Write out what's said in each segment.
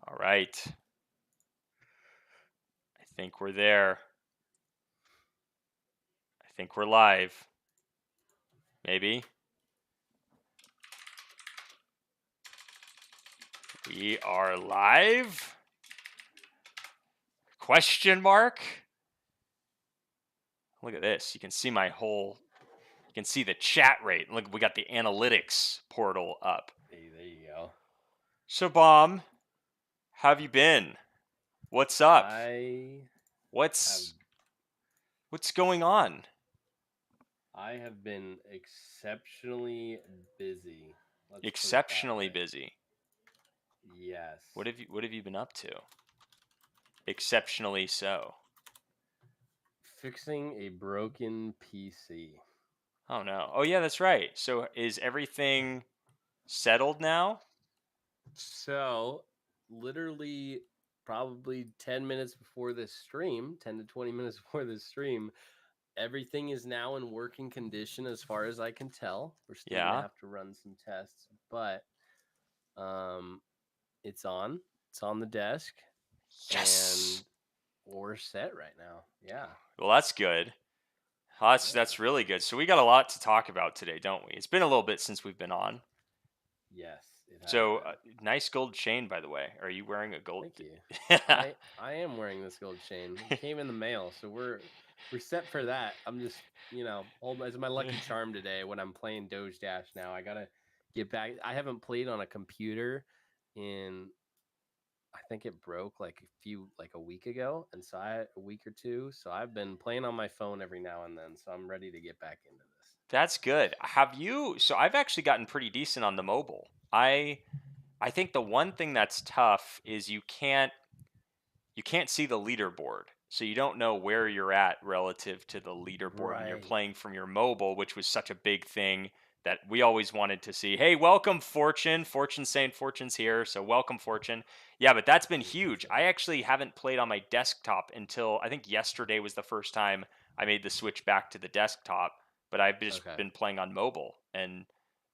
All right. I think we're there. I think we're live. Maybe. We are live? Question mark? Look at this. You can see you can see the chat rate. Look, we got the analytics portal up. Hey, there you go. So, Bomb, how have you been? What's up? What's going on? I have been exceptionally busy. Let's put it that Exceptionally way. busy. Yes. What have you been up to? Exceptionally so. Fixing a broken PC. Oh no. Oh yeah, that's right. So is everything settled now? So, literally, probably 10 minutes before this stream, 10 to 20 minutes before this stream, everything is now in working condition as far as I can tell. We're still going to Yeah. have to run some tests, but um, it's on. It's on the desk. Yes. And we're set right now. Yeah. Well, that's good. That's really good. So we got a lot to talk about today, don't we? It's been a little bit since we've been on. Yes, it has So been. nice gold chain, by the way. Are you wearing a gold? Thank you. I am wearing this gold chain. It came in the mail, so we're set for that. I'm just hold as my lucky charm today when I'm playing Doge Dash. Now I gotta get back. I haven't played on a computer in I think it broke like a week ago, and so a week or two. So I've been playing on my phone every now and then. So I'm ready to get back into this. That's good. Have you? So I've actually gotten pretty decent on the mobile. I think the one thing that's tough is you can't see the leaderboard. So you don't know where you're at relative to the leaderboard when you're Right. playing from your mobile, which was such a big thing that we always wanted to see. Hey, welcome Fortune. Fortune saying Fortune's here. So welcome Fortune. Yeah, but that's been huge. 100%. I actually haven't played on my desktop until I think yesterday was the first time I made the switch back to the desktop, but I've just Okay. been playing on mobile and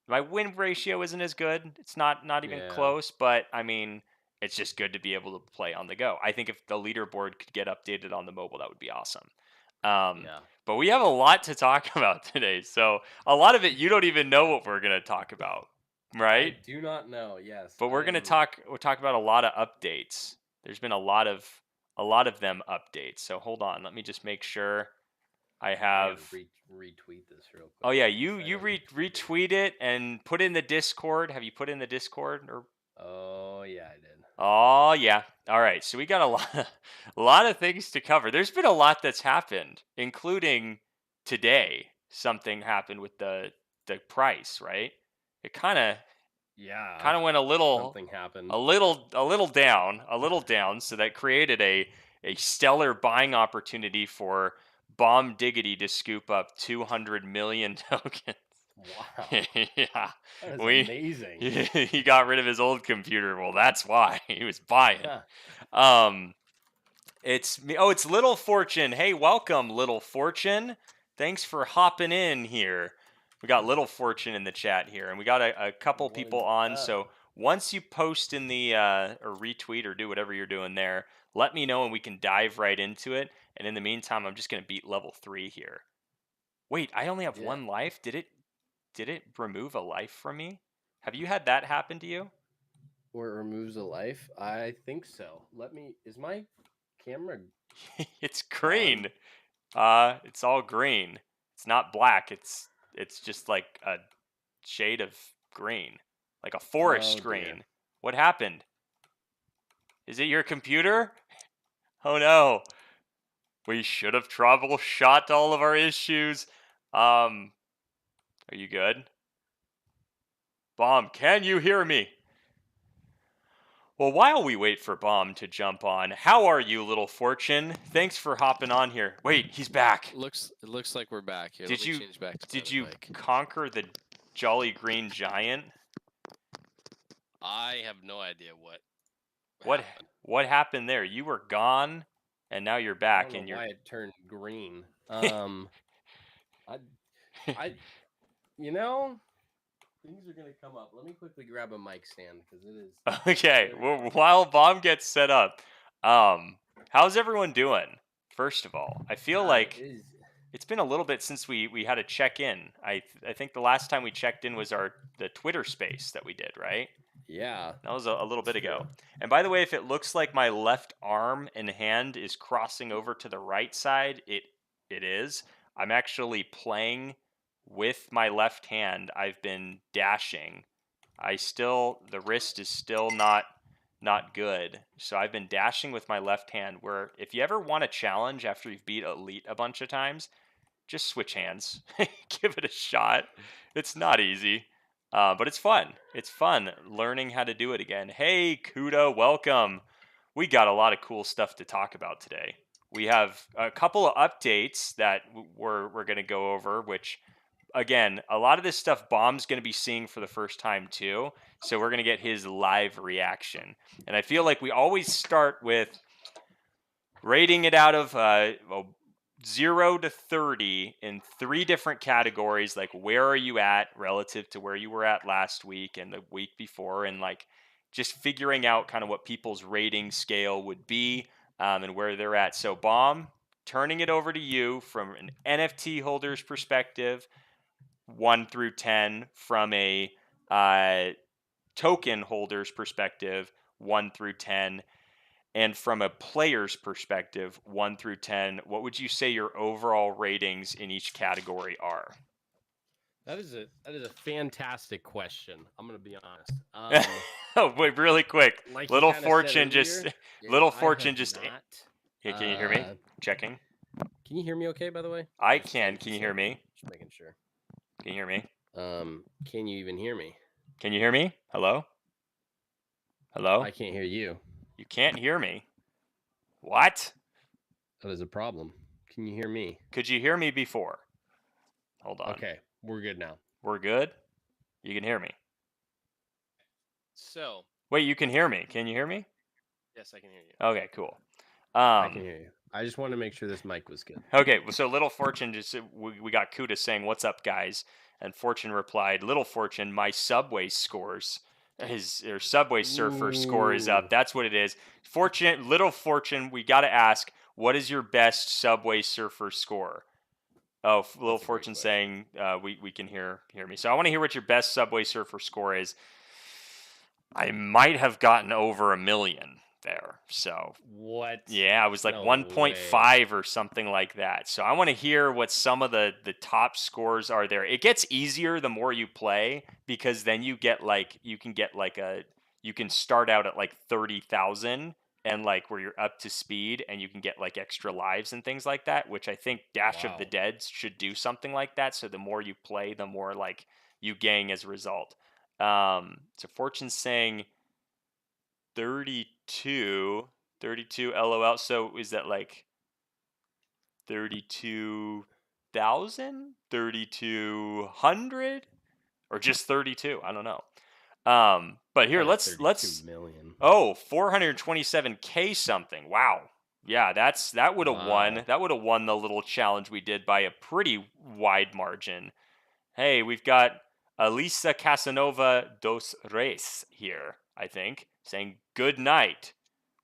my win ratio isn't as good. It's not even Yeah. close, but I mean, it's just good to be able to play on the go. I think if the leaderboard could get updated on the mobile, that would be awesome. Yeah. But we have a lot to talk about today. So a lot of it you don't even know what we're gonna talk about, I right? do not know. Yes, But I am. we'll talk about a lot of updates. There's been a lot of them updates. So hold on, let me just make sure I I gotta have. retweet this real Oh quick yeah, since I you don't retweet it. retweet it and put in the Discord. Have you put in the Discord or? Oh yeah, I did. Oh yeah. All right. So we got a lot a lot of things to cover. There's been a lot that's happened, including today. Something happened with the price, right? It Yeah, kind of went something happened. a little down, so that created a stellar buying opportunity for Bomb Diggity to scoop up 200 million tokens. Wow, Yeah, that is we amazing. he got rid of his old computer. Well, that's why he was buying. Huh. Um, it's me. Oh, it's Little Fortune. Hey, welcome, Little Fortune. Thanks for hopping in here. We got Little Fortune in the chat here, and we got a couple What people is on. So up? once you post in the or retweet or do whatever you're doing there, let me know and we can dive right into it. And in the meantime, I'm just gonna beat level 3 here. Wait, I only have Yeah, one life. Did it remove a life from me? Have you had that happen to you? or it removes a life. I think so. Let me. Is my camera It's on? green. It's all green. It's not black. It's just like a shade of green, like a Oh forest dear. green. What happened? Is it your computer? Oh no. We should have troubleshot all of our issues. Are you good? Bomb, can you hear me? Well, while we wait for Bomb to jump on, how are you, Little Fortune? Thanks for hopping on here. Wait, he's back. It looks like we're back here. Did Let me you change back to my did other you mic. conquer the Jolly Green Giant? I have no idea what What happened. what happened there? You were gone and now you're I back don't know and you're why it turned green. I I you know Things are gonna come up. Let me quickly grab a mic stand because it is. Okay, well, while Bomb gets set up, how's everyone doing? First of all, I feel like it's been a little bit since we had a check-in. I think the last time we checked in was the Twitter space that we did, right? Yeah. That was a little bit That's ago. true. And by the way, if it looks like my left arm and hand is crossing over to the right side, it is. I'm actually playing with my left hand. I've been dashing. The wrist is still not good. So I've been dashing with my left hand, where if you ever want a challenge after you've beat Elite a bunch of times, just switch hands. Give it a shot. It's not easy, but it's fun. It's fun learning how to do it again. Hey, Kuda, welcome. We got a lot of cool stuff to talk about today. We have a couple of updates that we're going to go over, which, again, a lot of this stuff Bomb's going to be seeing for the first time too. So we're going to get his live reaction. And I feel like we always start with rating it out of 0 to 30 in 3 different categories. Like, where are you at relative to where you were at last week and the week before, and like just figuring out kind of what people's rating scale would be, and where they're at. So, Bomb, turning it over to you from an NFT holder's perspective, 1 through 10, from a token holder's perspective, 1 through 10. And from a player's perspective, 1 through 10, what would you say your overall ratings in each category are? That is a fantastic question. I'm gonna be honest. Oh, wait, really quick. Like Little Fortune just not. Hey, can you hear me? Checking. Can you hear me okay, by the way? I can. Can you hear me? Just making sure. Can you hear me? Can you even hear me? Can you hear me? Hello? Hello? I can't hear you. You can't hear me. What? That is a problem. Can you hear me? Could you hear me before? Hold on. Okay, we're good now. We're good? You can hear me. So, Wait, you can hear me. Can you hear me? yes, I can hear you. Okay, cool. I can hear you. I just wanted to make sure this mic was good. Okay, so Little Fortune we got Kuda saying, "What's up, guys?" And Fortune replied, "Little Fortune, my Subway scores. Or Subway Surfer score is up. That's what it is." Little Fortune, we got to ask, what is your best Subway Surfer score? Oh, Little Fortune saying, we can hear me. So I want to hear what your best Subway Surfer score is. I might have gotten over 1 million there. So what? Yeah, I was like 1.5 or something like that. So I want to hear what some of the top scores are there. It gets easier the more you play, because then you can start out at like 30,000 and like where you're up to speed, and you can get like extra lives and things like that, which I think Dash of the Dead should do something like that. So the more you play, the more like you gain as a result. So Fortune's saying 32 LOL. So is that like 32,000, 3,200, or just 32? I don't know. But here, let's million. Oh, 427K something. Wow. Yeah, that would have won. That would have won the little challenge we did by a pretty wide margin. Hey, we've got Elisa Casanova dos Reis here, I think, saying good night.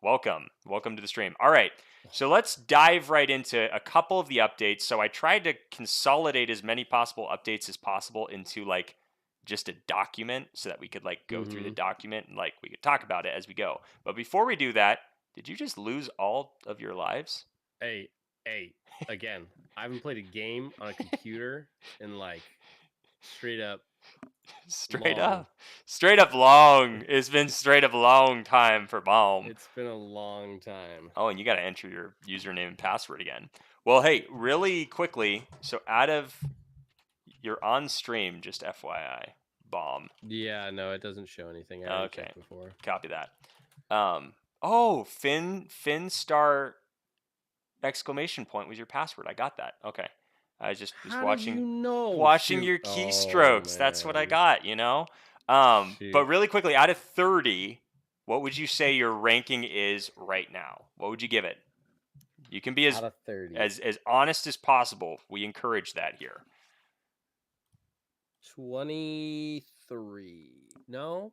Welcome to the stream. All right, so let's dive right into a couple of the updates. So I tried to consolidate as many possible updates as possible into like just a document, so that we could like go through the document and like we could talk about it as we go. But before we do that, did you just lose all of your lives? Hey, again, I haven't played a game on a computer in like straight up long. It's been straight up long time for Bomb. It's been a long time. Oh, and you got to enter your username and password again. Well, hey, really quickly, so you're on stream, just FYI, Bomb. Yeah, no, it doesn't show anything. Okay, before. Copy that. Finstar exclamation point was your password. I got that. Okay. I just was watching your keystrokes. That's what I got, But really quickly, out of 30, what would you say your ranking is right now? What would you give it? You can be as honest as possible. We encourage that here. 23. 3. No.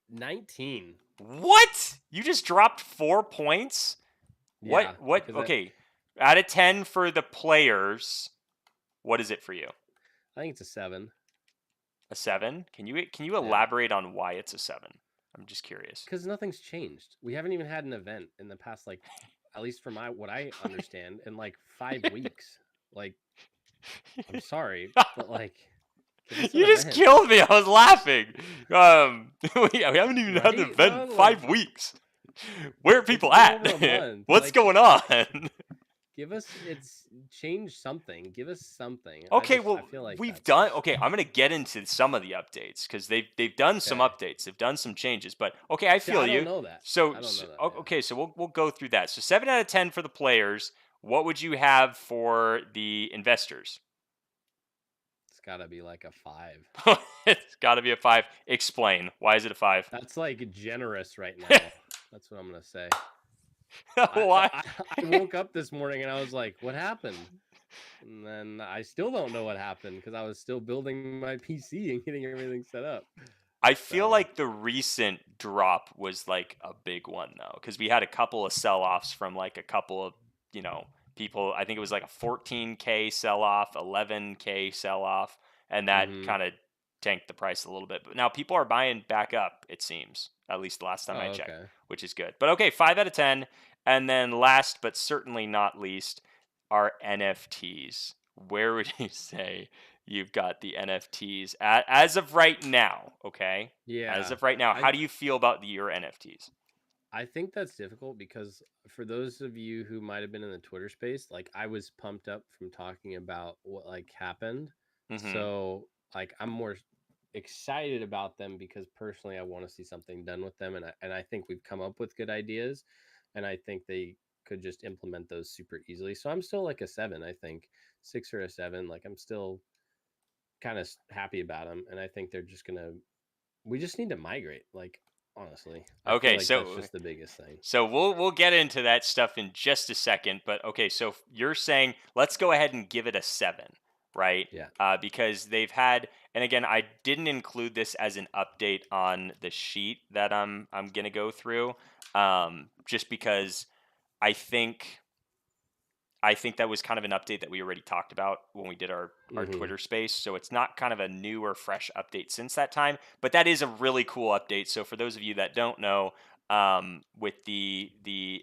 19. What? You just dropped 4 points? Yeah, What? Okay. Out of 10 for the players, what is it for you? I think it's a 7. A 7? Can you elaborate on why it's a 7? I'm just curious. Because nothing's changed. We haven't even had an event in the past, like, at least from what I understand, in like 5 weeks. Like, I'm sorry, but like, you just killed me. I was laughing. We haven't even had an event in 5 weeks. Where are people at? What's going on? Change something. Give us something. Okay, I feel like we've done. Okay, I'm gonna get into some of the updates because they've done some updates. They've done some changes, but okay, I feel you. I don't know that. So okay, so we'll go through that. So 7 out of 10 for the players. What would you have for the investors? It's gotta be like a 5. It's gotta be a 5. Explain. Why is it a 5? That's like generous right now. That's what I'm gonna say. Why? I woke up this morning and I was like, what happened? And then I still don't know what happened because I was still building my PC and getting everything set up. I feel like the recent drop was like a big one though, because we had a couple of sell-offs from like a couple of, people. I think it was like a 14K sell-off, 11K sell-off, and that kind of tanked the price a little bit. But now people are buying back up, it seems, at least the last time I checked, which is good. But okay, 5 out of 10. And then last but certainly not least are NFTs. Where would you say you've got the NFTs as of right now? Okay. Yeah. As of right now, how do you feel about your NFTs? I think that's difficult because for those of you who might have been in the Twitter space, like I was pumped up from talking about what like happened. Mm-hmm. So like I'm more excited about them because personally I want to see something done with them, and I think we've come up with good ideas, and I think they could just implement those super easily. So I'm still like a 7, I think 6 or a 7. Like I'm still kind of happy about them, and I think they're just we just need to migrate. Like honestly, okay, so that's just the biggest thing. So we'll get into that stuff in just a second, but okay, so you're saying let's go ahead and give it a 7, right? Yeah. Because they've had, and again, I didn't include this as an update on the sheet that I'm gonna go through, just because I think that was kind of an update that we already talked about when we did our Twitter space. So it's not kind of a new or fresh update since that time, but that is a really cool update. So for those of you that don't know, with the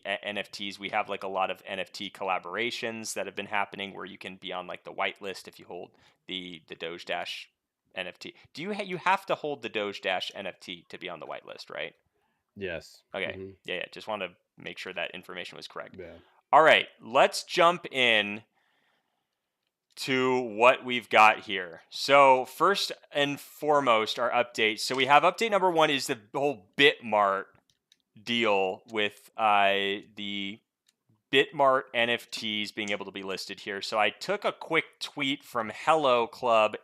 NFTs, we have like a lot of NFT collaborations that have been happening where you can be on like the whitelist if you hold the Doge Dash NFT. Do you have to hold the Doge Dash NFT to be on the whitelist, right? Yes. Okay. Yeah. Just want to make sure that information was correct. Yeah. All right, let's jump in to what we've got here. So first and foremost, our updates. So we have update number 1 is the whole Bitmart deal with the Bitmart NFTs being able to be listed here. So I took a quick tweet from Hello Club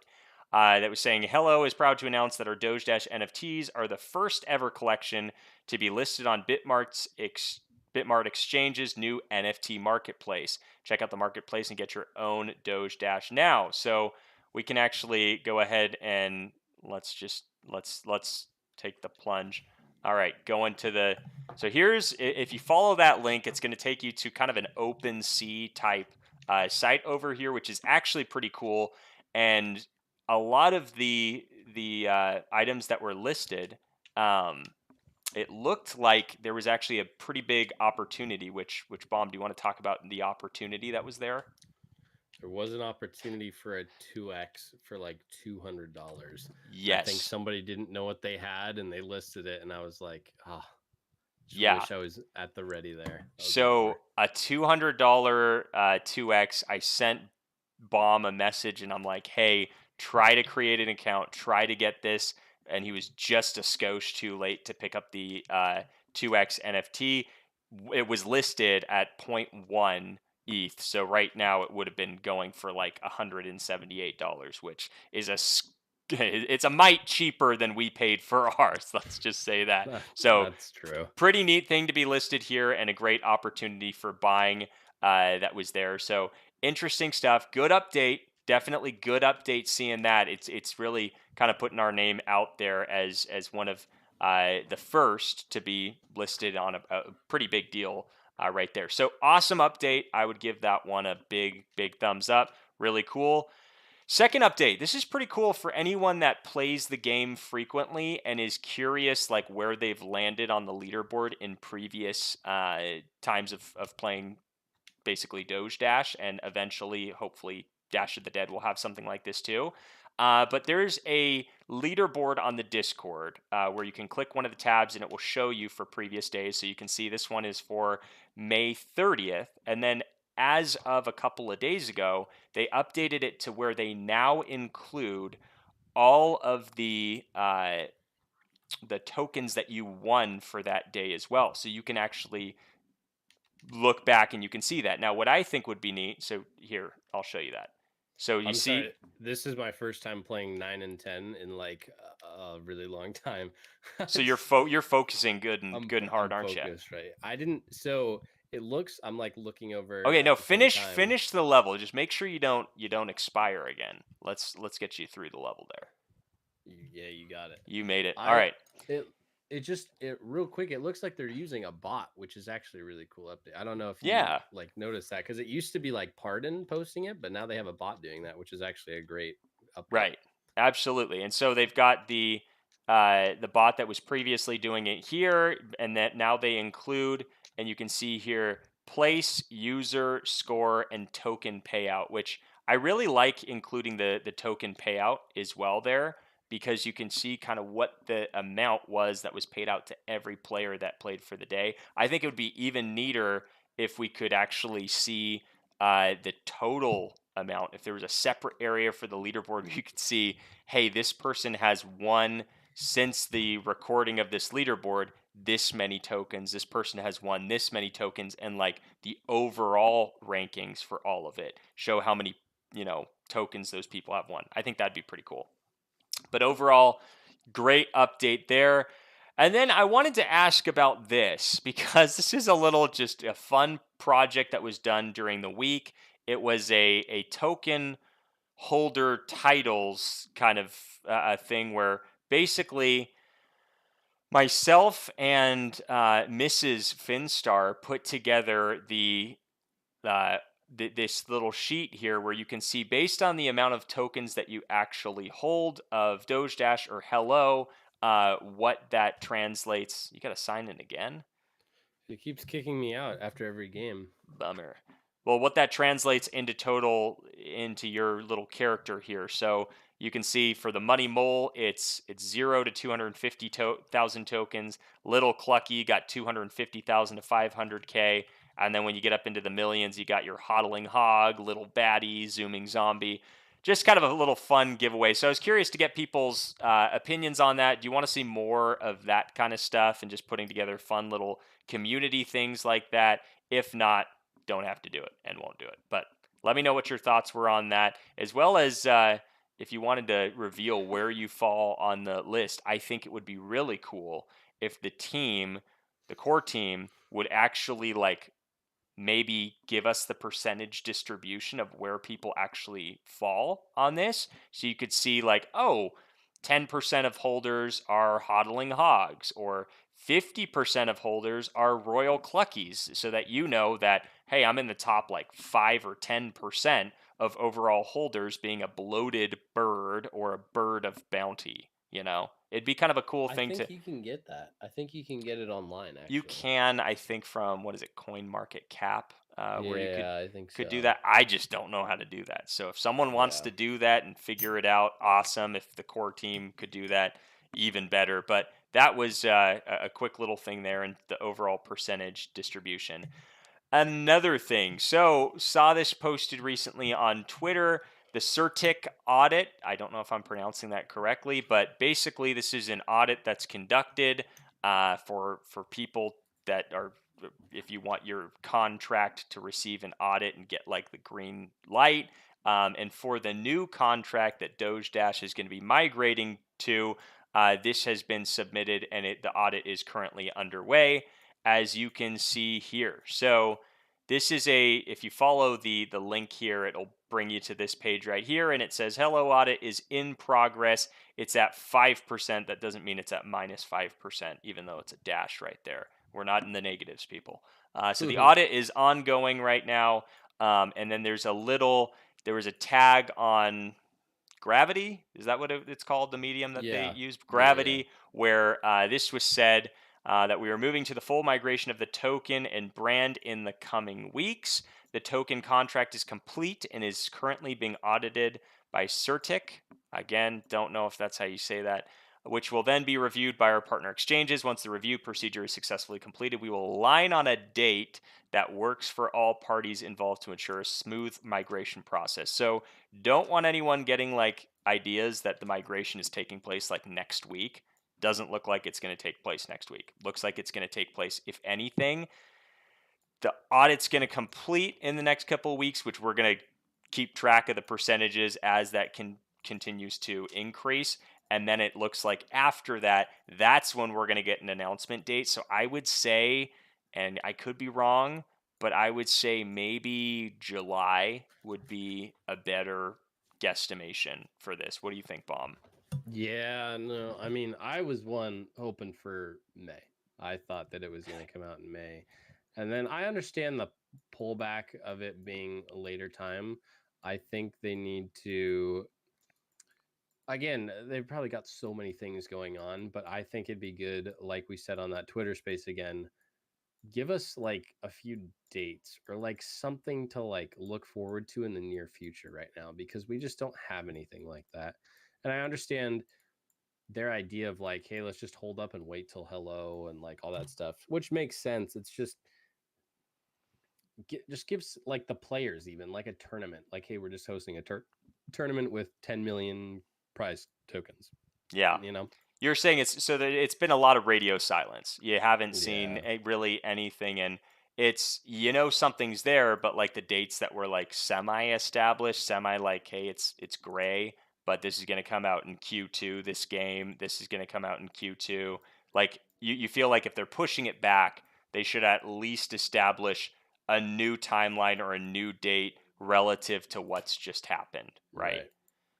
that was saying, Hello is proud to announce that our Doge Dash NFTs are the first ever collection to be listed on Bitmart Exchange's new NFT marketplace. Check out the marketplace and get your own Doge Dash now. So we can actually go ahead and let's take the plunge. All right, go into so here's, if you follow that link, it's going to take you to kind of an OpenSea type site over here, which is actually pretty cool. And a lot of the items that were listed, it looked like there was actually a pretty big opportunity, which Bomb, do you want to talk about the opportunity that was there? There was an opportunity for a 2x for like $200. Yes. I think somebody didn't know what they had and they listed it, and I was like, yeah. Wish I was at the ready there. So a $200 2x, I sent Bomb a message and I'm like, hey, try to create an account, try to get this. And he was just a skosh too late to pick up the 2x NFT. It was listed at 0.1 ETH. So right now it would have been going for like $178, which is it's a mite cheaper than we paid for ours. Let's just say that. So that's true. Pretty neat thing to be listed here and a great opportunity for buying that was there. So interesting stuff. Good update. definitely good update seeing that. It's really kind of putting our name out there as one of the first to be listed on a pretty big deal right there. So awesome update. I would give that one a big thumbs up. Really cool. Second update. This is pretty cool for anyone that plays the game frequently and is curious like where they've landed on the leaderboard in previous times of playing basically Doge Dash, and eventually, hopefully, Dash of the Dead will have something like this too. But there's a leaderboard on the Discord where you can click one of the tabs and it will show you for previous days. So you can see this one is for May 30th. And then as of a couple of days ago, they updated it to where they now include all of the tokens that you won for that day as well. So you can actually look back and you can see that. Now, what I think would be neat, so here, I'll show you that. So you see, this is my first time playing 9 and 10 in like a really long time. So you're focusing good and hard, aren't you? Right. I didn't. So it looks. I'm like looking over. Okay, no, finish the level. Just make sure you don't expire again. Let's get you through the level there. Yeah, you got it. You made it. All right. It real quick. It looks like they're using a bot, which is actually a really cool update. I don't know if you like noticed that, because it used to be like Pardon posting it, but now they have a bot doing that, which is actually a great update. Right. Absolutely. And so they've got the bot that was previously doing it here, and that now they include, and you can see here, place, user, score, and token payout, which I really like including the token payout as well there, because you can see kind of what the amount was that was paid out to every player that played for the day. I think it would be even neater if we could actually see the total amount. If there was a separate area for the leaderboard where you could see, hey, this person has won since the recording of this leaderboard this many tokens. This person has won this many tokens, and like the overall rankings for all of it show how many, tokens those people have won. I think that'd be pretty cool. But overall, great update there. And then I wanted to ask about this, because this is a little just a fun project that was done during the week. It was a token holder titles kind of a thing where basically myself and Mrs. Finstar put together this little sheet here where you can see, based on the amount of tokens that you actually hold of Doge Dash or Hello, what that translates. You got to sign in again. It keeps kicking me out after every game. Bummer. Well, what that translates into total into your little character here. So you can see for the Money Mole, it's 0 to 250,000 tokens. Little Clucky got 250,000 to 500K. And then when you get up into the millions, you got your Hodling Hog, Little Baddie, Zooming Zombie. Just kind of a little fun giveaway. So I was curious to get people's opinions on that. Do you want to see more of that kind of stuff and just putting together fun little community things like that? If not, don't have to do it and won't do it. But let me know what your thoughts were on that, as well as if you wanted to reveal where you fall on the list. I think it would be really cool if the core team, would actually maybe give us the percentage distribution of where people actually fall on this. So you could see 10% of holders are Hodling Hogs, or 50% of holders are Royal Cluckies, so that you know that, hey, I'm in the top 5 or 10% of overall holders being a bloated bird or a bird of bounty. It'd be kind of a cool thing. I think you can get that. I think you can get it online, actually. You can, I think, from, what is it, CoinMarketCap, where you I think could do that. I just don't know how to do that. So if someone wants to do that and figure it out, awesome. If the core team could do that, even better. But that was a quick little thing there in the overall percentage distribution. Another thing, so saw this posted recently on Twitter, the CertiK audit. I don't know if I'm pronouncing that correctly, but basically this is an audit that's conducted for people that are, if you want your contract to receive an audit and get the green light. And for the new contract that Doge Dash is going to be migrating to, this has been submitted and the audit is currently underway, as you can see here. So this is if you follow the link here, it'll bring you to this page right here, and it says hello audit is in progress. It's at 5%. That doesn't mean it's at minus 5%, even though it's a dash right there. We're not in the negatives, people. So the audit is ongoing right now. And then there was a tag on Gravity. Is that what it's called? The medium that they used? Gravity, where this was said that we are moving to the full migration of the token and brand in the coming weeks. The token contract is complete and is currently being audited by Certic. Again, don't know if that's how you say that, which will then be reviewed by our partner exchanges. Once the review procedure is successfully completed, we will align on a date that works for all parties involved to ensure a smooth migration process. So don't want anyone getting like ideas that the migration is taking place like next week. Doesn't look like it's going to take place next week. Looks like it's going to take place, if anything. The audit's going to complete in the next couple of weeks, which we're going to keep track of the percentages as that continues to increase. And then it looks like after that, that's when we're going to get an announcement date. So I would say, and I could be wrong, but I would say maybe July would be a better guesstimation for this. What do you think, Baum? Yeah, no, I mean, I was hoping for May. I thought that it was going to come out in May. And then I understand the pullback of it being a later time. I think they need to, again, they've probably got so many things going on, but I think it'd be good, like we said on that Twitter space again, give us like a few dates or like something to like look forward to in the near future right now, because we just don't have anything like that. And I understand their idea of like, hey, let's just hold up and wait till hello and like all that stuff, which makes sense. It's just gives like the players even like a tournament, like, hey, we're just hosting a tournament with 10 million prize tokens. Yeah, you're saying it's been a lot of radio silence. You haven't seen really anything, and it's something's there, but like the dates that were like semi-established, like, hey, it's gray, but this is going to come out in Q2. This is going to come out in Q2. Like you feel like if they're pushing it back, they should at least establish a new timeline or a new date relative to what's just happened, right?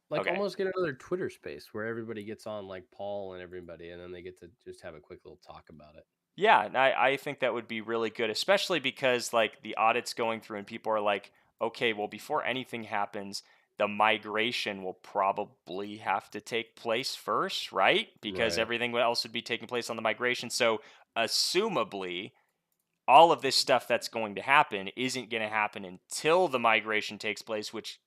Like almost get another Twitter space where everybody gets on, like Paul and everybody, and then they get to just have a quick little talk about it. Yeah, and I think that would be really good, especially because like the audit's going through and people are like, okay, well, before anything happens, the migration will probably have to take place first, right? Because everything else would be taking place on the migration. So assumably, all of this stuff that's going to happen isn't going to happen until the migration takes place, which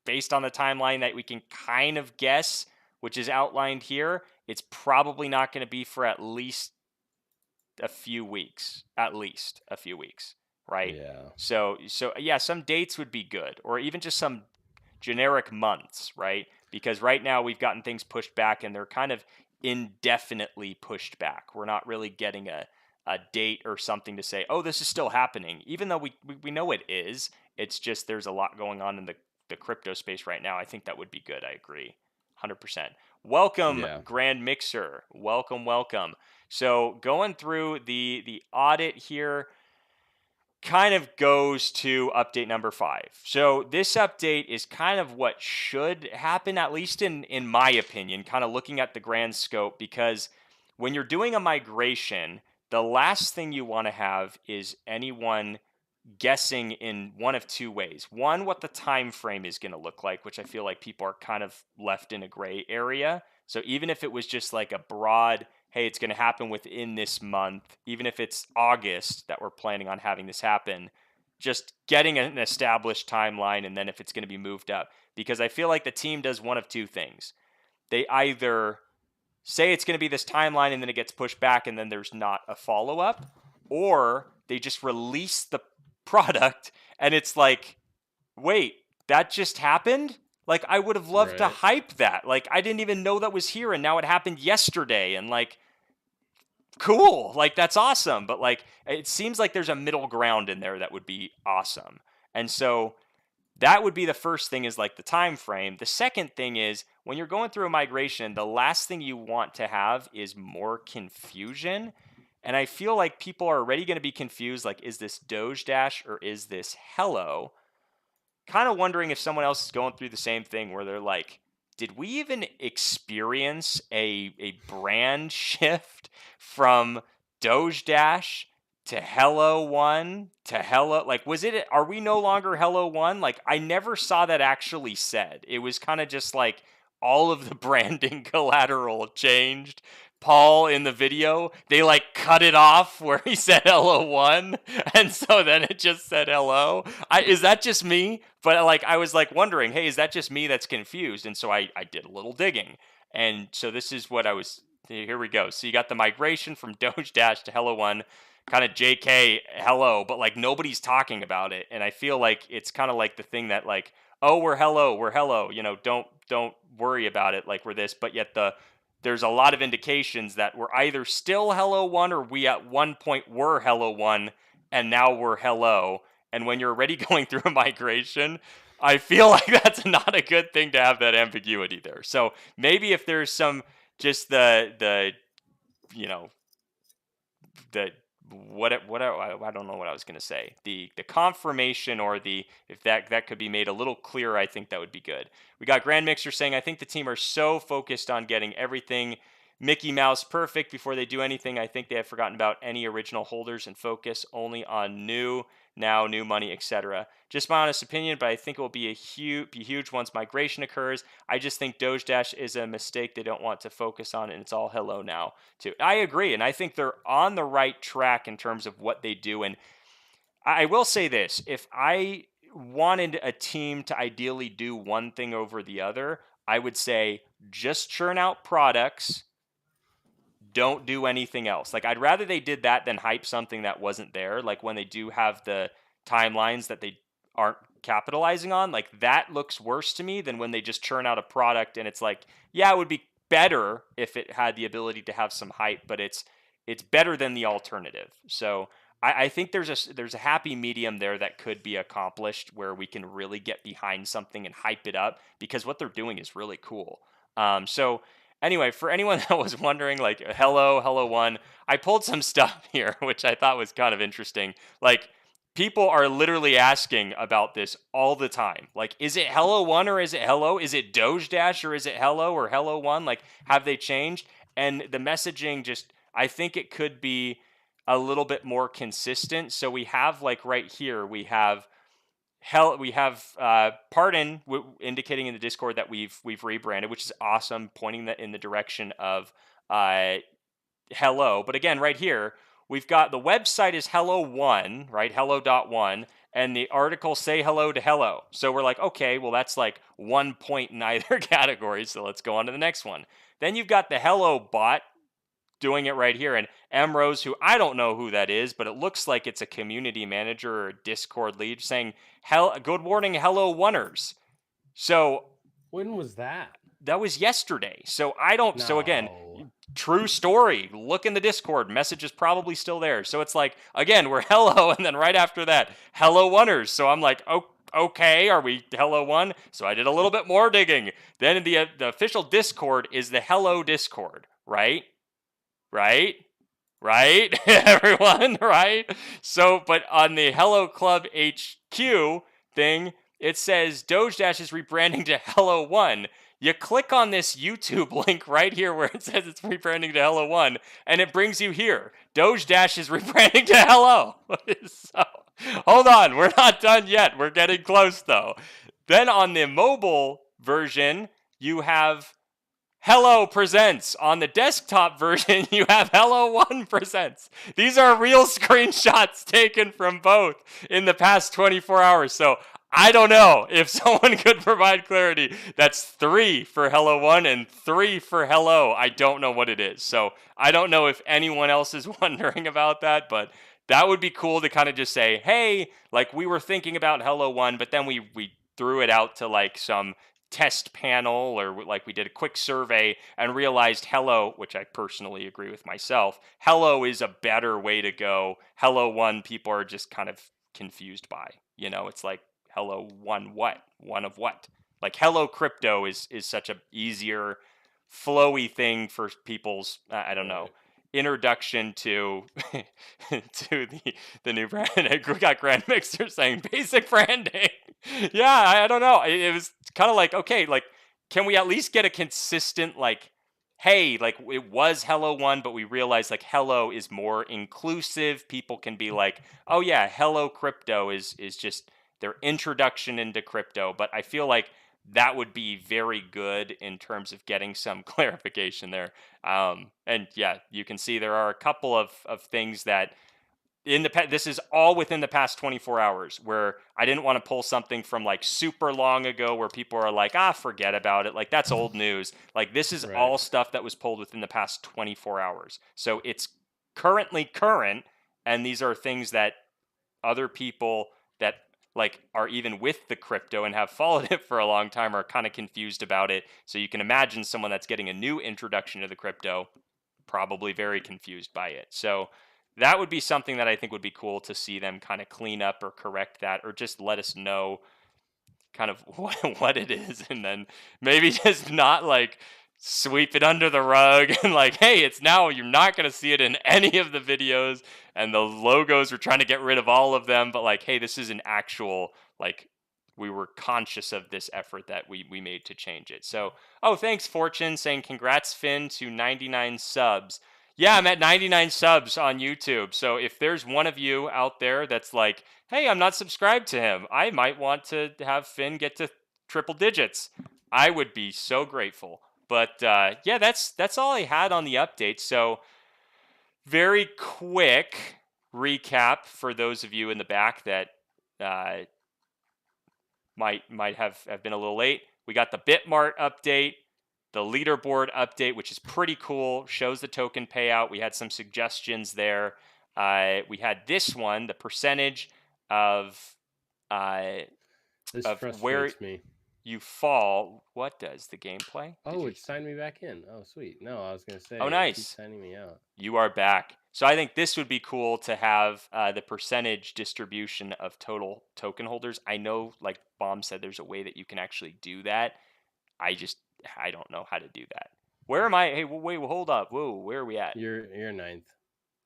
based on the timeline that we can kind of guess, which is outlined here, it's probably not going to be for at least a few weeks, right? Yeah. So yeah, some dates would be good, or even just some generic months, right? Because right now we've gotten things pushed back and they're kind of indefinitely pushed back. We're not really getting a date or something to say, oh, this is still happening, even though we know it is. It's just there's a lot going on in the crypto space right now. I think that would be good. I agree 100%. Welcome, Grand Mixer. Welcome. So going through the audit here kind of goes to update number 5. So this update is kind of what should happen, at least in my opinion, kind of looking at the grand scope, because when you're doing a migration, the last thing you want to have is anyone guessing in one of two ways. One, what the time frame is going to look like, which I feel like people are kind of left in a gray area. So even if it was just like a broad, hey, it's going to happen within this month, even if it's August that we're planning on having this happen, just getting an established timeline, and then if it's going to be moved up. Because I feel like the team does one of two things. They either say it's going to be this timeline and then it gets pushed back and then there's not a follow-up, or they just release the product and it's like, wait, that just happened? Like, I would have loved to hype that. Like, I didn't even know that was here and now it happened yesterday, and like, cool, like that's awesome. But like, it seems like there's a middle ground in there that would be awesome. And so that would be the first thing, is like the time frame. The second thing is, when you're going through a migration, the last thing you want to have is more confusion. And I feel like people are already going to be confused. Like, is this Doge Dash or is this Hello? Kind of wondering if someone else is going through the same thing where they're like, did we even experience a brand shift from Doge Dash to Hello One to Hello? Like, are we no longer Hello One? Like, I never saw that actually said. It was kind of just like all of the branding collateral changed. Paul in the video, they like cut it off where he said Hello One, and so then it just said hello. Is that just me? But like I was like wondering, hey, is that just me that's confused? And so I did a little digging, and so this is what I was. Here we go. So you got the migration from Doge Dash to Hello One, kind of JK hello, but like nobody's talking about it, and I feel like it's kind of like the thing that like, oh, we're hello, you know, don't worry about it, like we're this, but yet there's a lot of indications that we're either still Hello One or we at one point were Hello One and now we're Hello. And when you're already going through a migration, I feel like that's not a good thing to have that ambiguity there. So maybe if there's some just the you know the I don't know what I was going to say. The confirmation or if that could be made a little clearer, I think that would be good. We got Grand Mixer saying, I think the team are so focused on getting everything Mickey Mouse perfect before they do anything. I think they have forgotten about any original holders and focus only on new money, etc. Just my honest opinion, but I think it will be huge once migration occurs. I just think Doge Dash is a mistake they don't want to focus on, and it's all hello now too. I agree, and I think they're on the right track in terms of what they do. And I will say this: if I wanted a team to ideally do one thing over the other, I would say just churn out products. Don't do anything else. Like, I'd rather they did that than hype something that wasn't there. Like when they do have the timelines that they aren't capitalizing on, like that looks worse to me than when they just churn out a product and it's like, yeah, it would be better if it had the ability to have some hype, but it's better than the alternative. So I think there's a happy medium there that could be accomplished where we can really get behind something and hype it up because what they're doing is really cool. So anyway, for anyone that was wondering, like, Hello One, I pulled some stuff here, which I thought was kind of interesting. Like, people are literally asking about this all the time. Like, is it Hello One or is it Hello? Is it Doge Dash or is it Hello or Hello One? Like, have they changed? And the messaging I think it could be a little bit more consistent. So we have, like, right here, we have Pardon indicating in the Discord that we've rebranded, which is awesome, pointing that in the direction of hello. But again, right here, we've got the website is Hello One, right? Hello.1, and the articles say hello to hello. So we're like, okay, well, that's like 1 point in either category. So let's go on to the next one. Then you've got the Hello bot doing it right here. And Emrose, who I don't know who that is, but it looks like it's a community manager or a Discord lead saying, good morning, Hello Oneers. So when was that? That was yesterday. So I don't, so again, true story. Look in the Discord. Message is probably still there. So it's like, again, we're hello. And then right after that, Hello Oneers. So I'm like, oh, okay, are we Hello One? So I did a little bit more digging. Then the official Discord is the Hello Discord, right? Right? Everyone, right? So, but on the Hello Club HQ thing, it says Doge Dash is rebranding to Hello One. You click on this YouTube link right here where it says it's rebranding to Hello One, and it brings you here. Doge Dash is rebranding to Hello. So, hold on, we're not done yet. We're getting close, though. Then on the mobile version, you have Hello Presents. On the desktop version, you have Hello One Presents. These are real screenshots taken from both in the past 24 hours. So I don't know if someone could provide clarity. That's 3 for Hello One and 3 for Hello. I don't know what it is. So I don't know if anyone else is wondering about that, but that would be cool to kind of just say, hey, like we were thinking about Hello One, but then we threw it out to like some test panel or like we did a quick survey and realized Hello, which I personally agree with myself, Hello is a better way to go. Hello One, people are just kind of confused by, you know, it's like Hello One what? One of what? Like Hello Crypto is such a easier flowy thing for people's, I don't know. introduction to to the new brand. We got Grand Mixer saying basic branding. Yeah, I don't know. It was kind of like, okay, like, can we at least get a consistent, like, hey, like, it was Hello One, but we realized like Hello is more inclusive. People can be like, oh yeah, Hello Crypto is just their introduction into crypto. But I feel like that would be very good in terms of getting some clarification there. And yeah, you can see there are a couple of things that this is all within the past 24 hours where I didn't want to pull something from like super long ago where people are like, forget about it. Like, that's old news. Like, this is all stuff that was pulled within the past 24 hours. So it's currently current. And these are things that other people that like are even with the crypto and have followed it for a long time are kind of confused about it. So you can imagine someone that's getting a new introduction to the crypto probably very confused by it. So that would be something that I think would be cool to see them kind of clean up or correct that, or just let us know kind of what it is, and then maybe just not like sweep it under the rug and like, hey, it's now, you're not going to see it in any of the videos, and the logos, we're trying to get rid of all of them, but like, hey, this is an actual, like, we were conscious of this effort that we made to change it. So, oh, thanks Fortune saying congrats Finn to 99 subs. Yeah, I'm at 99 subs on YouTube. So if there's one of you out there that's like, hey, I'm not subscribed to him, I might want to have Finn get to triple digits, I would be so grateful. But yeah, that's all I had on the update. So very quick recap for those of you in the back that might have been a little late. We got the Bitmart update, the leaderboard update, which is pretty cool, shows the token payout. We had some suggestions there. We had this one, the percentage of this of frustrates where me. You fall. What does the gameplay? Oh, it signed me back in. Oh, sweet. No, I was gonna say. Oh, nice. Keep signing me out. You are back. So I think this would be cool to have the percentage distribution of total token holders. I know, like Bomb said, there's a way that you can actually do that. I don't know how to do that. Where am I? Hey, wait, hold up. Whoa, where are we at? You're ninth.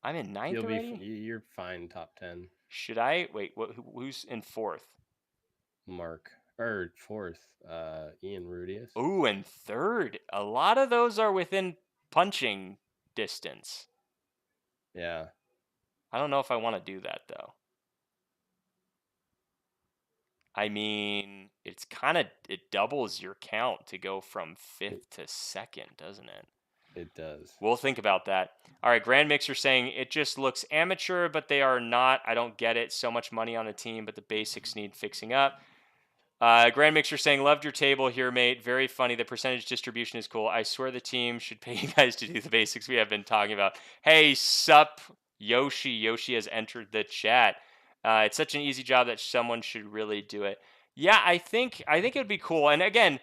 I'm in ninth You'll already? You're fine. Top 10. Should I wait? Who's in fourth? Mark. Or fourth. Ian Rudius. Ooh, and third. A lot of those are within punching distance. Yeah. I don't know if I want to do that though. I mean, it doubles your count to go from fifth to second, doesn't it? It does. We'll think about that. All right, Grand Mixer saying it just looks amateur, but they are not. I don't get it. So much money on a team, but the basics need fixing up. Grand Mixer saying, loved your table here, mate. Very funny. The percentage distribution is cool. I swear the team should pay you guys to do the basics we have been talking about. Hey, sup, Yoshi. Yoshi has entered the chat. It's such an easy job that someone should really do it. Yeah, I think it would be cool. And again,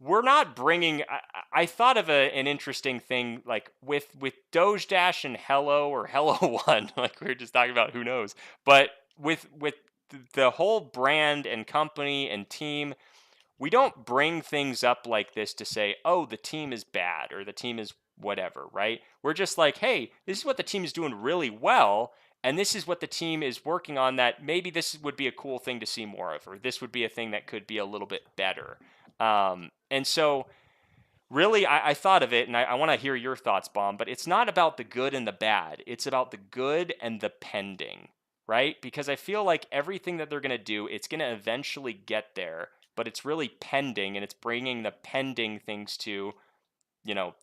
we're not bringing. I thought of an interesting thing, like with Doge Dash and Hello or Hello One, like we were just talking about. Who knows? But with the whole brand and company and team, we don't bring things up like this to say, oh, the team is bad or the team is whatever, right? We're just like, hey, this is what the team is doing really well, and this is what the team is working on, that maybe this would be a cool thing to see more of, or this would be a thing that could be a little bit better. And so really, I thought of it, and I want to hear your thoughts, Bomb, but it's not about the good and the bad. It's about the good and the pending, right? Because I feel like everything that they're going to do, it's going to eventually get there, but it's really pending, and it's bringing the pending things to,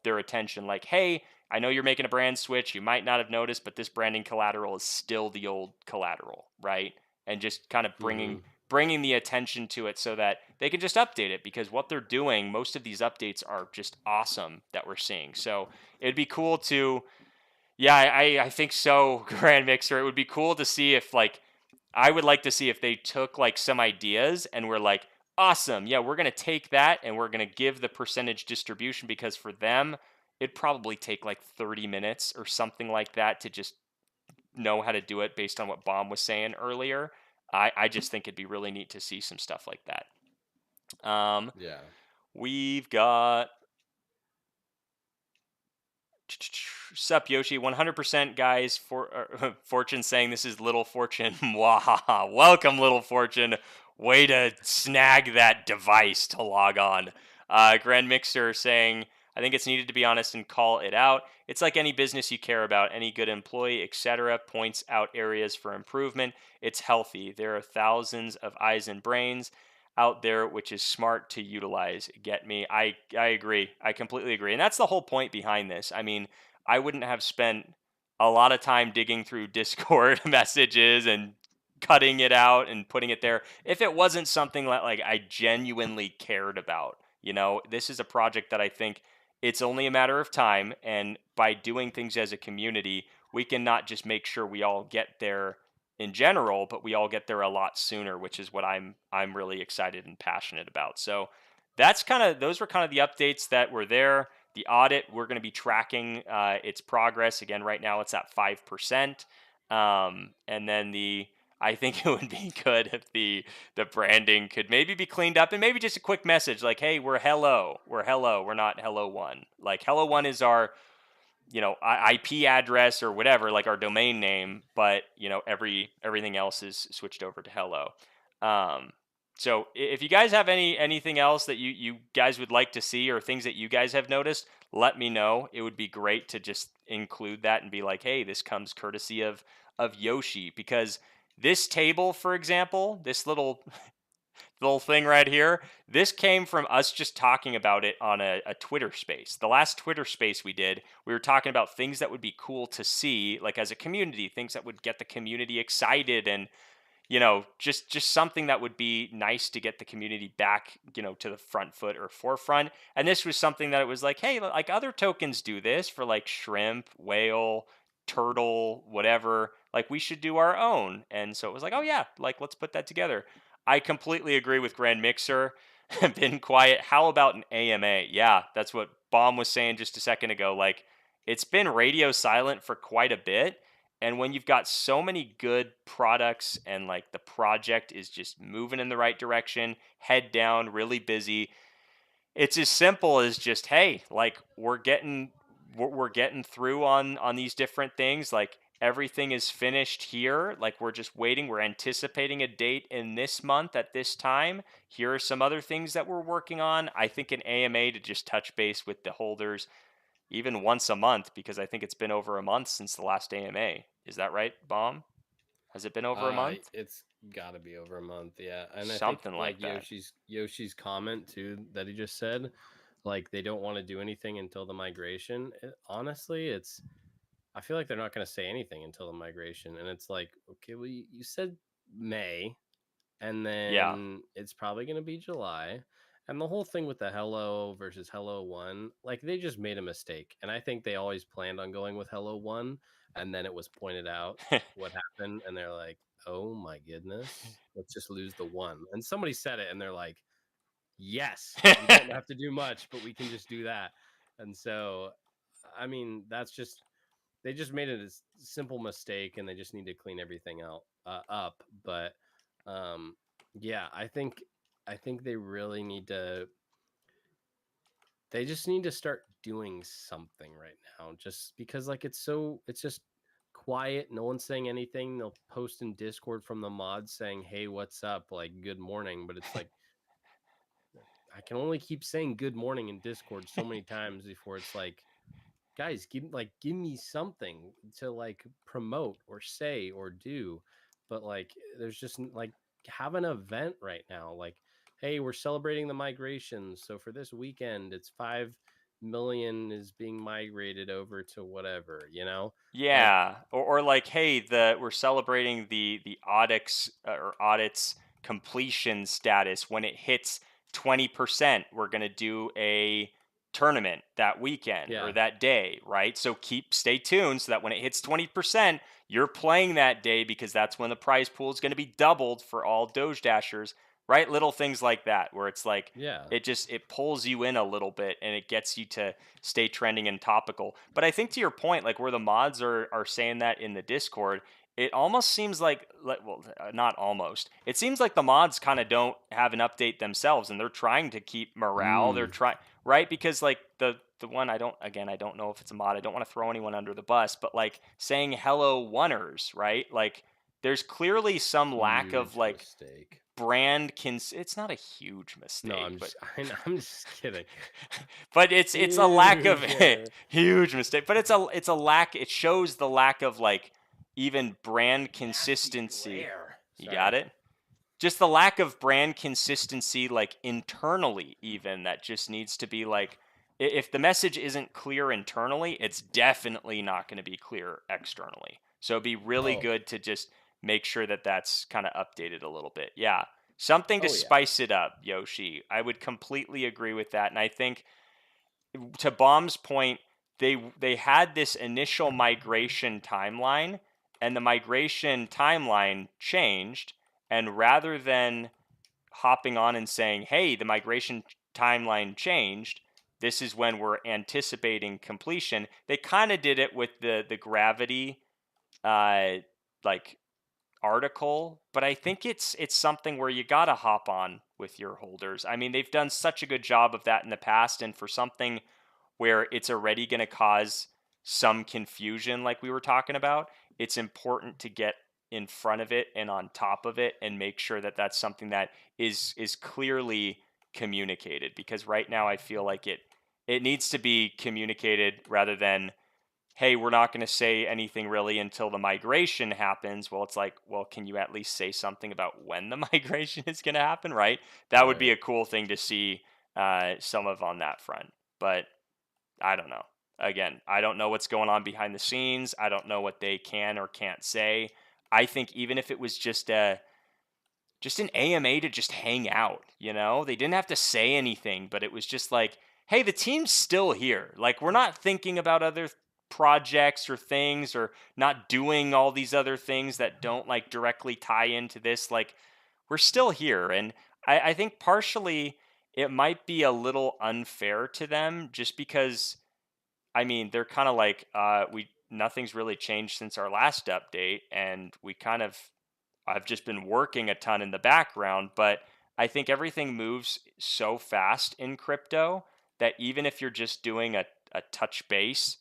their attention. Like, hey, I know you're making a brand switch. You might not have noticed, but this branding collateral is still the old collateral, right? And just kind of bringing the attention to it so that they can just update it, because what they're doing, most of these updates are just awesome that we're seeing. So it'd be cool to, yeah, I think so, Grand Mixer. It would be cool to see if, like, I would like to see if they took like some ideas and were like, awesome, yeah, we're going to take that and we're going to give the percentage distribution, because for them, it'd probably take like 30 minutes or something like that to just know how to do it based on what Bomb was saying earlier. I just think it'd be really neat to see some stuff like that. Yeah. We've got Sup, Yoshi? 100% guys. Fortune saying this is Little Fortune. Mwahaha. Welcome, Little Fortune. Way to snag that device to log on. Grand Mixer saying, I think it's needed to be honest and call it out. It's like any business you care about, any good employee, etc. Points out areas for improvement. It's healthy. There are thousands of eyes and brains out there, which is smart to utilize. Get me? I agree. I completely agree. And that's the whole point behind this. I mean, I wouldn't have spent a lot of time digging through Discord messages and cutting it out and putting it there if it wasn't something that like I genuinely cared about. This is a project that I think it's only a matter of time, and by doing things as a community, we can not just make sure we all get there in general, but we all get there a lot sooner, which is what I'm really excited and passionate about. So those were kind of the updates that were there. The audit, we're going to be tracking its progress. Again, right now it's at 5%. And then I think it would be good if the branding could maybe be cleaned up, and maybe just a quick message like, hey, we're Hello, we're not Hello One. Like Hello One is our IP address or whatever, like our domain name, but everything else is switched over to Hello. So if you guys have anything else that you guys would like to see or things that you guys have noticed, let me know. It would be great to just include that and be like, hey, this comes courtesy of Yoshi, because this table, for example, this little thing right here, this came from us just talking about it on a Twitter space. The last Twitter space we did, we were talking about things that would be cool to see, like as a community, things that would get the community excited, and just something that would be nice to get the community back, to the front foot or forefront. And this was something that it was like, hey, like other tokens do this for like shrimp, whale, turtle, whatever. Like we should do our own. And so it was like, oh yeah, like let's put that together. I completely agree with Grand Mixer. Been quiet. How about an AMA? Yeah, that's what Bomb was saying just a second ago. Like it's been radio silent for quite a bit. And when you've got so many good products and like the project is just moving in the right direction, head down, really busy, it's as simple as just, hey, like we're getting through on these different things. Like everything is finished here. Like we're just waiting. We're anticipating a date in this month at this time. Here are some other things that we're working on. I think an AMA to just touch base with the holders even once a month, because I think it's been over a month since the last AMA. Is that right, Bomb? Has it been over a month? It's got to be over a month, yeah. And something I think, like that. Yoshi's comment too that he just said, like they don't want to do anything until the migration. Honestly, I feel like they're not going to say anything until the migration, and it's like, okay, well, you said May, and then it's probably going to be July. And the whole thing with the Hello versus Hello One, like they just made a mistake. And I think they always planned on going with Hello One. And then it was pointed out what happened. And they're like, oh my goodness, let's just lose the one. And somebody said it and they're like, yes, we don't have to do much, but we can just do that. And so, I mean, they just made it a simple mistake and they just need to clean everything up. But yeah, I think they really need to. They just need to start doing something right now, just because like it's just quiet. No one's saying anything. They'll post in Discord from the mods saying, "Hey, what's up?" Like good morning, but it's like I can only keep saying good morning in Discord so many times before it's like, guys, give me something to like promote or say or do. But like there's just like have an event right now, like, hey, we're celebrating the migration, so for this weekend it's 5 million is being migrated over to whatever, Yeah, or like, hey, we're celebrating the audits completion status. When it hits 20%, we're gonna do a tournament that weekend or that day, right? So stay tuned so that when it hits 20%, you're playing that day, because that's when the prize pool is going to be doubled for all Doge Dashers, right? Little things like that where it's like, it pulls you in a little bit and it gets you to stay trending and topical. But I think to your point, like where the mods are saying that in the Discord, it almost seems like well, not almost. It seems like the mods kind of don't have an update themselves, and they're trying to keep morale. They're trying, right? Because like the one I don't know if it's a mod. I don't want to throw anyone under the bus, but like saying hello oneers, right? Like there's clearly some lack of like mistake. brand it's not a huge mistake. No, I'm just kidding. But it's a lack of huge mistake. But it's a lack. It shows the lack of like even brand consistency. You got it? Just the lack of brand consistency, like internally, even that just needs to be like, if the message isn't clear internally, it's definitely not going to be clear externally. So it'd be really good to just make sure that that's kind of updated a little bit. Yeah. Something to spice it up, Yoshi. I would completely agree with that. And I think to Bomb's point, they had this initial migration timeline, and the migration timeline changed, and rather than hopping on and saying, "Hey, the migration timeline changed. This is when we're anticipating completion." They kind of did it with the gravity like article, but I think it's something where you got to hop on with your holders. I mean, they've done such a good job of that in the past, and for something where it's already going to cause some confusion like we were talking about, it's important to get in front of it and on top of it and make sure that that's something that is clearly communicated, because right now I feel like it needs to be communicated rather than, hey, we're not going to say anything really until the migration happens. Well, it's like, well, can you at least say something about when the migration is going to happen, right? That would be a cool thing to see some of on that front. But I don't know. Again, I don't know what's going on behind the scenes. I don't know what they can or can't say. I think even if it was just an AMA to just hang out, they didn't have to say anything, but it was just like, hey, the team's still here. Like, we're not thinking about other projects or things, or not doing all these other things that don't like directly tie into this. Like, we're still here. And I think partially it might be a little unfair to them, just because, I mean, they're kind of like, nothing's really changed since our last update, and I've just been working a ton in the background. But I think everything moves so fast in crypto that even if you're just doing a touch base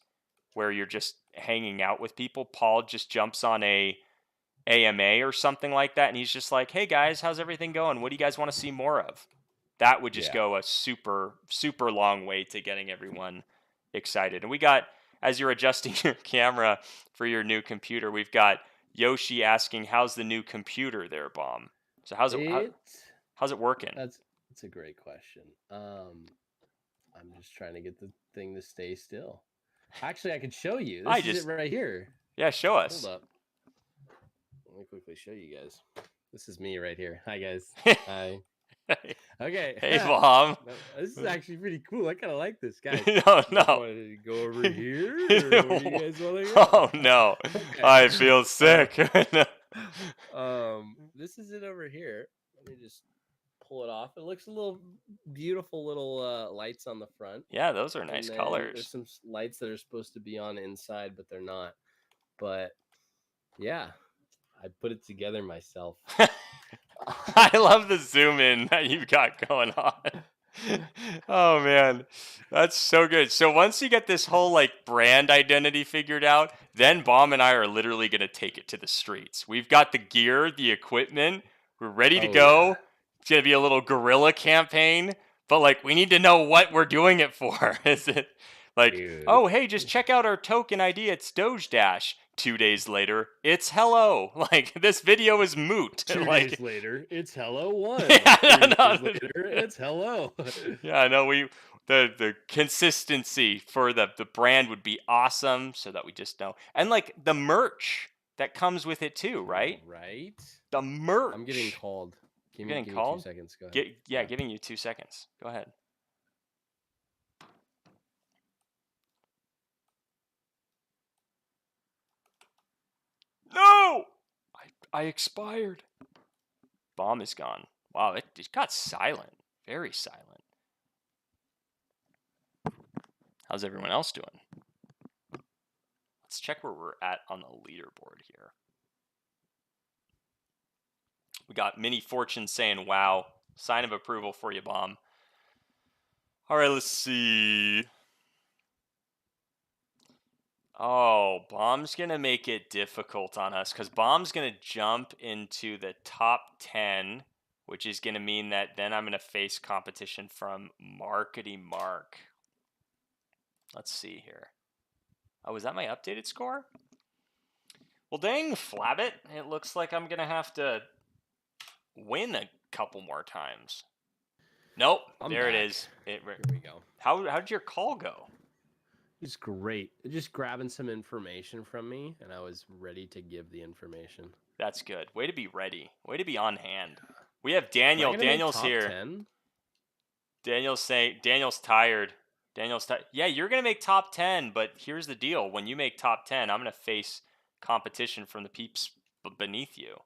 where you're just hanging out with people, Paul just jumps on a AMA or something like that, and he's just like, hey guys, how's everything going? What do you guys want to see more of? That would just go a super, super long way to getting everyone excited. And we got, as you're adjusting your camera for your new computer, we've got Yoshi asking, how's the new computer there, Bomb? So how's it working? That's a great question. I'm just trying to get the thing to stay still. Actually, I can show you. This is it right here. Yeah, show us. Hold up. Let me quickly show you guys. This is me right here. Hi, guys. Hi. Okay. Hey, Bomb. This is actually pretty cool. I kind of like this, guys. No. Want to go over here? Or where do you guys want to go? Oh no, okay. I feel sick. This is it over here. Let me just pull it off. It looks a little beautiful, little lights on the front. Yeah, those are nice colors. There's some lights that are supposed to be on inside, but they're not. But yeah, I put it together myself. I love the zoom in that you've got going on. Oh man, that's so good. So once you get this whole like brand identity figured out, then Bomb and I are literally going to take it to the streets. We've got the gear, the equipment, we're ready to go. Yeah. It's going to be a little guerrilla campaign, but like we need to know what we're doing it for. Is it like, oh hey, just check out our token ID, it's Doge Dash. 2 days later, it's hello. Like, this video is moot. 2 like, days later, it's hello one. Yeah, 3 days later, it's hello. Yeah, I know the consistency for the brand would be awesome, so that we just know. And like the merch that comes with it too, right? Right. The merch. I'm getting called. Give me 2 seconds. Go ahead. Giving you 2 seconds. Go ahead. No! I expired. Bomb is gone. Wow, it got silent. Very silent. How's everyone else doing? Let's check where we're at on the leaderboard here. We got Mini Fortune saying, wow. Sign of approval for you, Bomb. All right, let's see. Oh, Bomb's going to make it difficult on us because Bomb's going to jump into the top 10, which is going to mean that then I'm going to face competition from Markety Mark. Let's see here. Oh, is that my updated score? Well, dang, Flabbit. It looks like I'm going to have to win a couple more times. Nope. There it is. Here we go. How did your call go? It's great. Just grabbing some information from me, and I was ready to give the information. That's good. Way to be ready. Way to be on hand. We have Daniel. Daniel's here. 10? Daniel's tired. Yeah, you're going to make top 10, but here's the deal. When you make top 10, I'm going to face competition from the peeps beneath you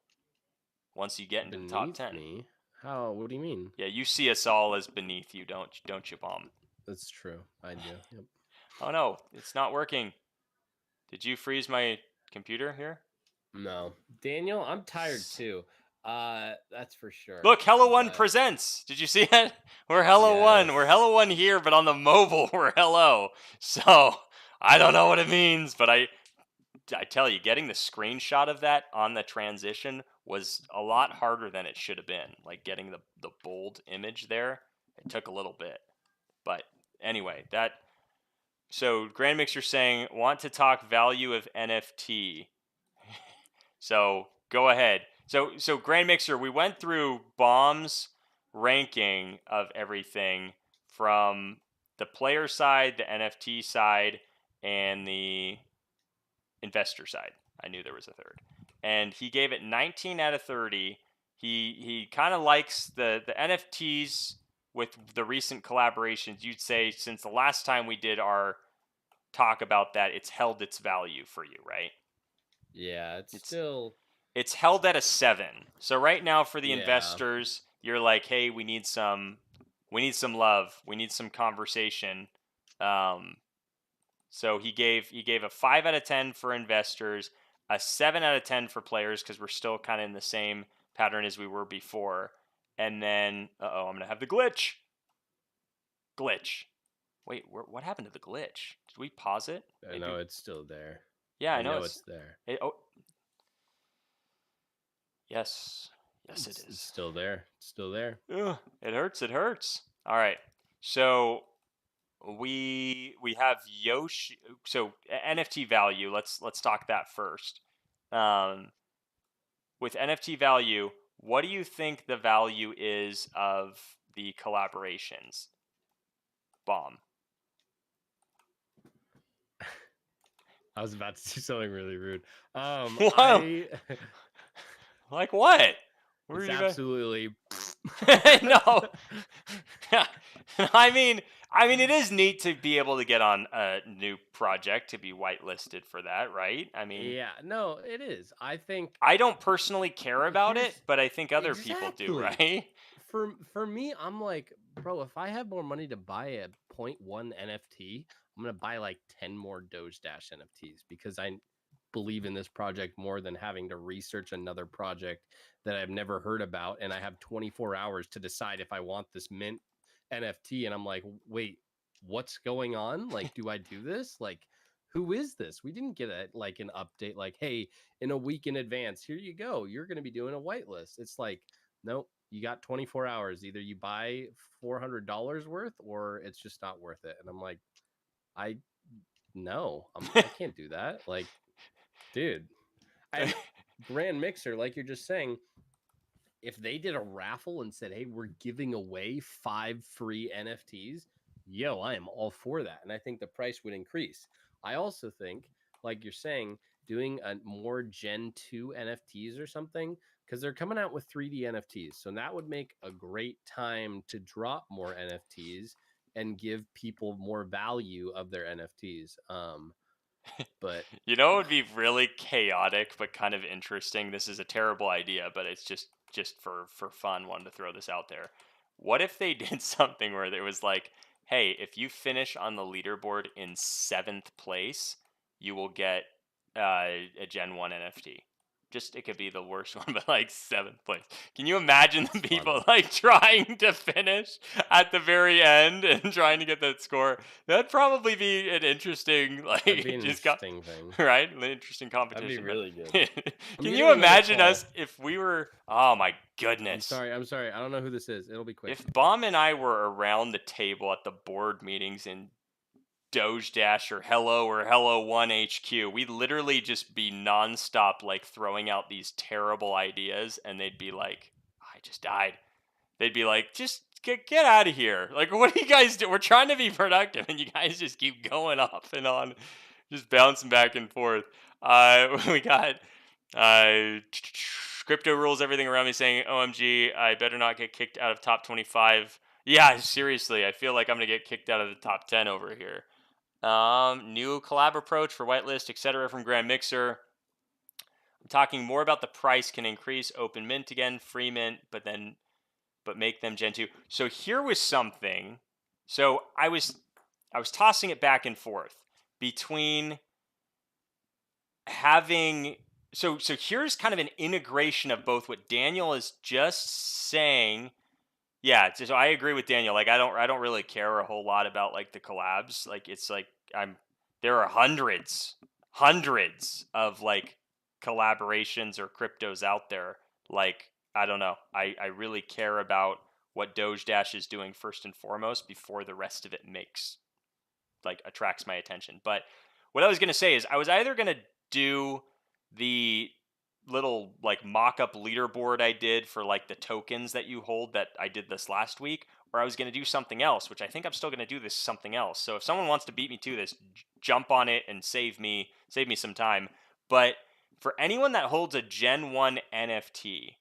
once you get into the top 10. Me? How? What do you mean? Yeah, you see us all as beneath you, don't you, Bomb? That's true. I do. Yep. Oh, no. It's not working. Did you freeze my computer here? No. Daniel, I'm tired too. That's for sure. Look, Hello One presents. Did you see it? We're Hello One. We're Hello One here, but on the mobile, we're Hello. So, I don't know what it means, but I tell you, getting the screenshot of that on the transition was a lot harder than it should have been. Like, getting the bold image there, it took a little bit. But, anyway, so, Grand Mixer saying, want to talk value of NFT. So, go ahead. So Grand Mixer, we went through Bomb's ranking of everything from the player side, the NFT side, and the investor side. I knew there was a third. And he gave it 19 out of 30. He kind of likes the NFTs with the recent collaborations. You'd say since the last time we did our talk about that, it's held its value for you, right? Yeah, it's held at a 7. So right now for the investors, you're like, hey, we need some love. We need some conversation. So he gave a 5 out of 10 for investors, a 7 out of 10 for players because we're still kind of in the same pattern as we were before. And then, I'm going to have the glitch. Wait, what happened to the glitch? Did we pause it? I know it's still there. Yeah, I know it's there. Yes, it is. It's still there. It's still there. Ugh, it hurts. All right. So we have Yoshi. So NFT value. Let's talk that first. With NFT value, what do you think the value is of the collaborations? Bomb. I was about to do something really rude. Like what? It's absolutely no. I mean, it is neat to be able to get on a new project to be whitelisted for that, right? I mean, yeah, no, it is. I think I don't personally care about it, but I think other people do, right? For me, I'm like, bro, if I have more money to buy a 0.1 NFT, I'm gonna buy like 10 more Doge Dash NFTs because I believe in this project more than having to research another project that I've never heard about, and I have 24 hours to decide if I want this mint NFT, and I'm like, wait, what's going on? Like, do I do this? Like, who is this? We didn't get an update like, hey, in a week in advance, here you go, you're going to be doing a whitelist. It's like, nope, you got 24 hours. Either you buy $400 worth or it's just not worth it. And I'm like, I can't do that. Like, dude, Grand Mixer, like you're just saying, if they did a raffle and said, hey, we're giving away 5 free NFTs, I am all for that. And I think the price would increase. I also think, like you're saying, doing a more Gen 2 NFTs or something, because they're coming out with 3D NFTs. So that would make a great time to drop more NFTs and give people more value of their NFTs. But it would be really chaotic but kind of interesting. This is a terrible idea, but it's just for fun. Wanted to throw this out there. What if they did something where it was like, hey, if you finish on the leaderboard in 7th place, you will get a Gen 1 NFT. Just it could be the worst one, but like 7th place. Can you imagine the people funny. like trying to finish at the very end and trying to get that score? That'd probably be an interesting That'd be an just interesting thing. right? An interesting That'd be competition. really good. I'm Can getting you another imagine us call. if we were? Oh my I'm goodness! sorry. I don't know who this is. It'll be quick. If Bomb and I were around the table at the board meetings in Doge Dash or Hello One HQ, we'd literally just be nonstop like throwing out these terrible ideas, and they'd be like, "I just died." They'd be like, "Just get out of here! Like, what do you guys do? We're trying to be productive, and you guys just keep going off and on, just bouncing back and forth." We got crypto rules everything around me saying, "OMG, I better not get kicked out of top 25." Yeah, seriously, I feel like I'm gonna get kicked out of the top 10 over here. New collab approach for whitelist, etc. from Grand Mixer. I'm talking more about the price can increase open mint again, free mint, but make them Gen 2. So here was something. So I was tossing it back and forth between having so here's kind of an integration of both what Daniel is just saying. Yeah, so I agree with Daniel. Like I don't really care a whole lot about like the collabs. Like it's like there are hundreds of like collaborations or cryptos out there. Like I don't know. I really care about what Doge Dash is doing first and foremost before the rest of it attracts my attention. But what I was going to say is I was either going to do the little like mock-up leaderboard I did for like the tokens that you hold that I did this last week, or I was going to do something else, which I think I'm still going to do this something else. So if someone wants to beat me to this, jump on it and save me some time. But for anyone that holds a Gen 1 NFT,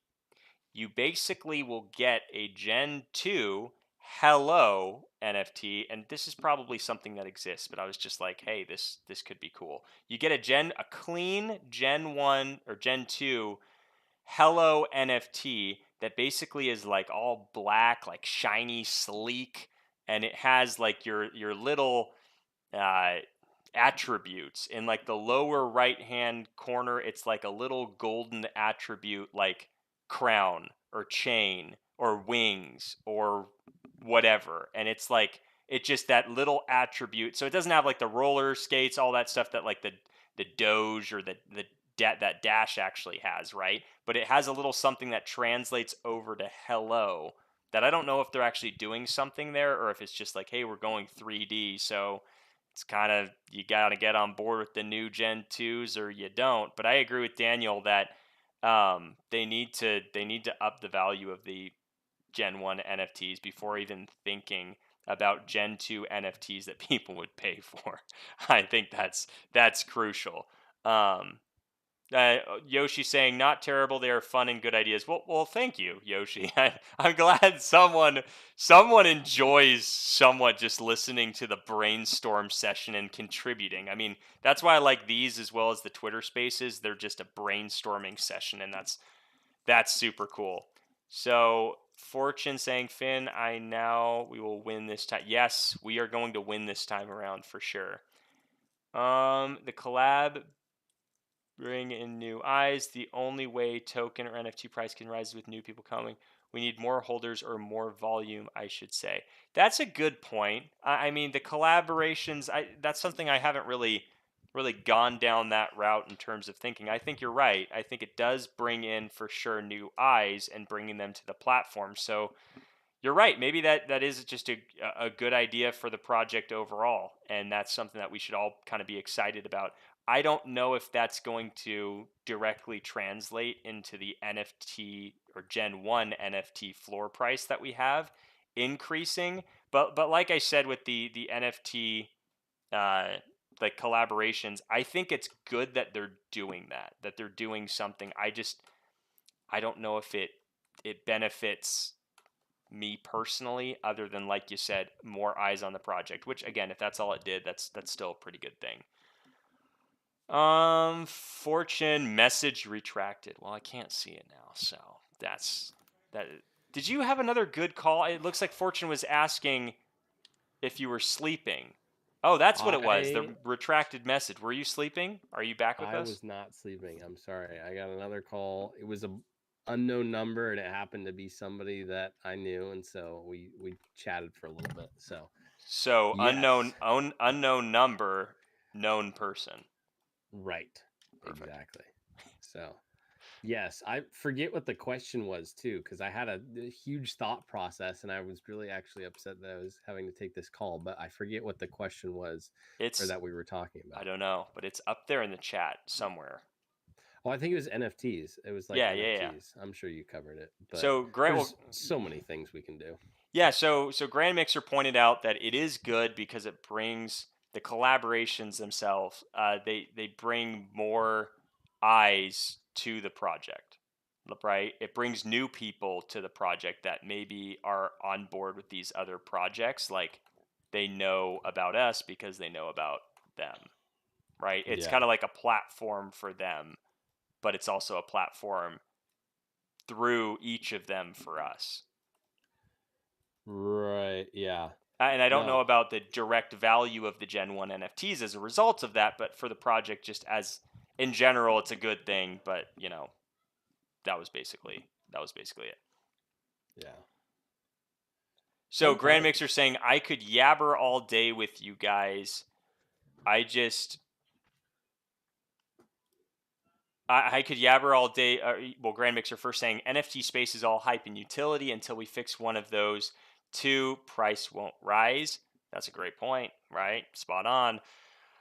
you basically will get a Gen 2 Hello NFT, and this is probably something that exists, but I was just like, hey, this could be cool. You get a clean Gen 1 or Gen 2 Hello NFT that basically is like all black, like shiny, sleek, and it has like your little uh, attributes in like the lower right hand corner. It's like a little golden attribute like crown or chain or wings or whatever, and it's like it's just that little attribute. So it doesn't have like the roller skates, all that stuff that like the Doge or that Dash actually has, right? But it has a little something that translates over to hello, that I don't know if they're actually doing something there or if it's just like, hey, we're going 3D, so it's kind of, you got to get on board with the new Gen 2s or you don't. But I agree with Daniel that they need to up the value of the Gen 1 NFTs before even thinking about Gen 2 NFTs that people would pay for. I think that's crucial. Um, Yoshi saying, not terrible. They are fun and good ideas. Well, thank you, Yoshi. I'm glad someone enjoys somewhat just listening to the brainstorm session and contributing. I mean, that's why I like these as well as the Twitter Spaces. They're just a brainstorming session, and that's super cool. So Fortune saying, Finn, we will win this time. Yes, we are going to win this time around for sure. The collab, bring in new eyes. The only way token or NFT price can rise is with new people coming. We need more holders or more volume, I should say. That's a good point. I mean, the collaborations, that's something I haven't really gone down that route in terms of thinking. I think you're right. I think it does bring in for sure new eyes and bringing them to the platform. So you're right. Maybe that is just a good idea for the project overall, and that's something that we should all kind of be excited about. I don't know if that's going to directly translate into the NFT or Gen 1 NFT floor price that we have increasing, but like I said with the NFT like collaborations, I think it's good that they're doing that they're doing something. I don't know if it benefits me personally, other than, like you said, more eyes on the project, which again, if that's all it did, that's still a pretty good thing. Fortune message retracted. Well, I can't see it now, so that's that. Did you have another good call? It looks like Fortune was asking if you were sleeping. Oh, that's what it was. I The retracted message. Were you sleeping? Are you back with I us? was not sleeping. I'm sorry. I got another call. It was a unknown number, and it happened to be somebody that I knew, and so we chatted for a little bit. So Yes, unknown number, known person. right, Perfect. exactly. So yes, I forget what the question was too, because I had a huge thought process, and I was really actually upset that I was having to take this call. But I forget what the question was, or It's that we were talking I about. don't know, but it's up there in the chat somewhere. Oh, I think it was NFTs. It was like Yeah. NFTs. I'm sure you covered it, but So Grant, there's so many things we can do. yeah. So Grand Mixer pointed out that it is good because it brings the collaborations themselves. They bring more eyes to the project, right? It brings new people to the project that maybe are on board with these other projects, like they know about us because they know about them, right? It's Yeah. kind of like a platform for them, but it's also a platform through each of them for us. Right. Yeah. And I don't know No. about the direct value of the Gen 1 NFTs as a result of that, but for the project, just as in general, it's a good thing. But, that was basically it. Yeah. So Fun Grand Mixer times. saying, I could yabber all day with you guys. I could yabber all day. Well, Grand Mixer first saying NFT space is all hype and utility until we fix one of those. 2, price won't rise. That's a great point, right? Spot on.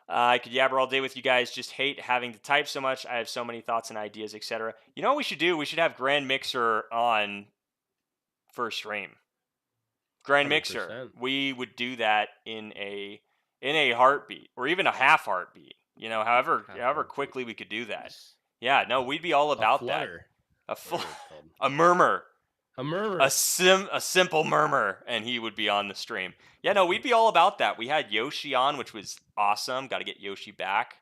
I could yabber all day with you guys. Just hate having to type so much. I have so many thoughts and ideas, etc. You know what we should do? We should have Grand Mixer on first stream. Grand Mixer. 100%. We would do that in a heartbeat, or even a half heartbeat. However Heartbeat. quickly we could do that. Yeah, no, we'd be all A about that. flutter. A Whatever it's called. a murmur. A murmur. A simple murmur, and he would be on the stream. Yeah, no, we'd be all about that. We had Yoshi on, which was awesome. Got to get Yoshi back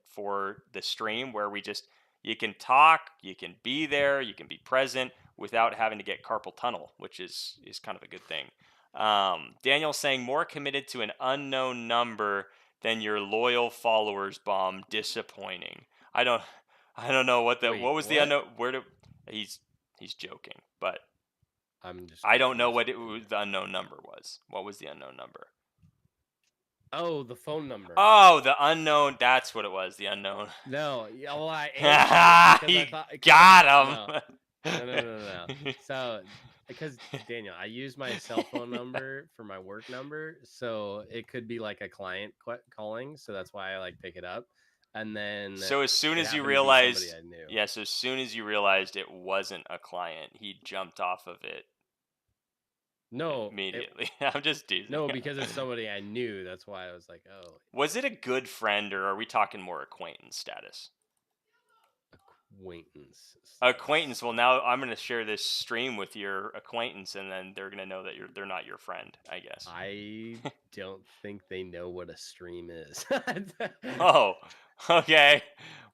for the stream where you can talk, you can be there, you can be present without having to get carpal tunnel, which is kind of a good thing. Daniel saying more committed to an unknown number than your loyal followers. Bomb disappointing. I don't know what was the unknown. He's joking, but I don't know what the unknown number was. What was the unknown number? Oh, the phone number. Oh, the unknown. That's what it was. The unknown. No. Well, I got him. No. So, because Daniel, I use my cell phone number for my work number, so it could be like a client calling. So that's why I pick it up. And then so as soon as you realized, so as soon as you realized it wasn't a client, he jumped off of it. No, immediately. I'm just teasing. No, because it's somebody I knew. That's why I was like, oh. Was it a good friend, or are we talking more acquaintance status? Acquaintance. Well, now I'm going to share this stream with your acquaintance, and then they're going to know that they're not your friend, I guess. I don't think they know what a stream is. Oh, okay.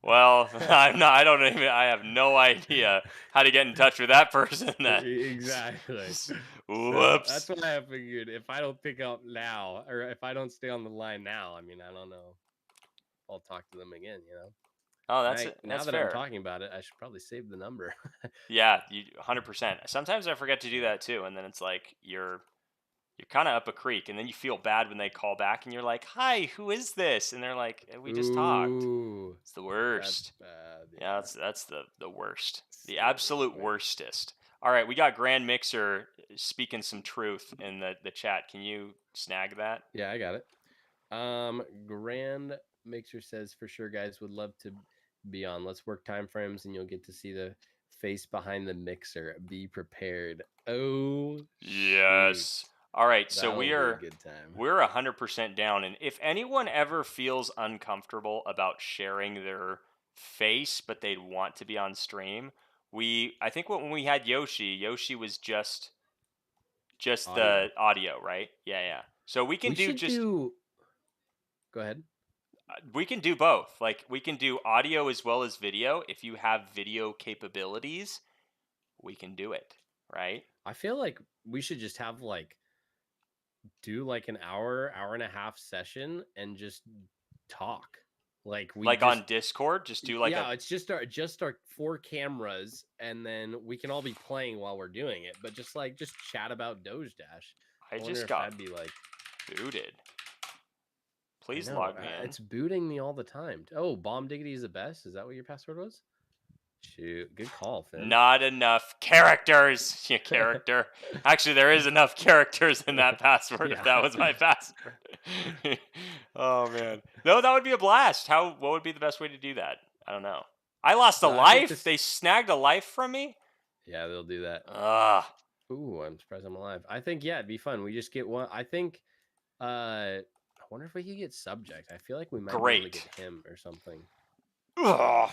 Well, I have no idea how to get in touch with that person then. Exactly. Whoops. So that's what I figured. If I don't pick up now, or if I don't stay on the line now, I don't know. I'll talk to them again, Oh, that's now that fair. I'm talking about it, I should probably save the number. Yeah, 100%. Sometimes I forget to do that too, and then it's like you're kind of up a creek, and then you feel bad when they call back, and you're like, "Hi, who is this?" And they're like, "We just talked." It's the worst. That's bad. Yeah, that's the worst. The absolute worstest. All right, we got Grand Mixer speaking some truth in the chat. Can you snag that? Yeah, I got it. Grand Mixer says, for sure, guys, would love to be on. Let's work time frames, and you'll get to see the face behind the mixer. Be prepared. Oh, yes. Shoot. All right, so we're 100% down, and if anyone ever feels uncomfortable about sharing their face, but they'd want to be on stream, I think when we had Yoshi was just audio. The audio, right? Yeah. So we can Go ahead. We can do both. Like, we can do audio as well as video. If you have video capabilities, we can do it, right? I feel like we should just have do like an hour and a half session and just talk. Like we Like just on Discord, just do like it's just our 4 cameras, and then we can all be playing while we're doing it, but just chat about Doge Dash. I wonder just if got that'd be like booted. I Please know, log me in. it's booting me all the time. Oh, Bomb Diggity is the best. Is that what your password was? Shoot, good call, Finn. Not enough characters, you character. Actually, there is enough characters in that password if that was my password. Oh, man. No, that would be a blast. What would be the best way to do that? I don't know. I lost a life? They snagged a life from me? Yeah, they'll do that. Ugh. Ooh, I'm surprised I'm alive. I think, yeah, it'd be fun. We just get one. I think, I wonder if we could get Subject. I feel like we might be able to get him or something. Ugh.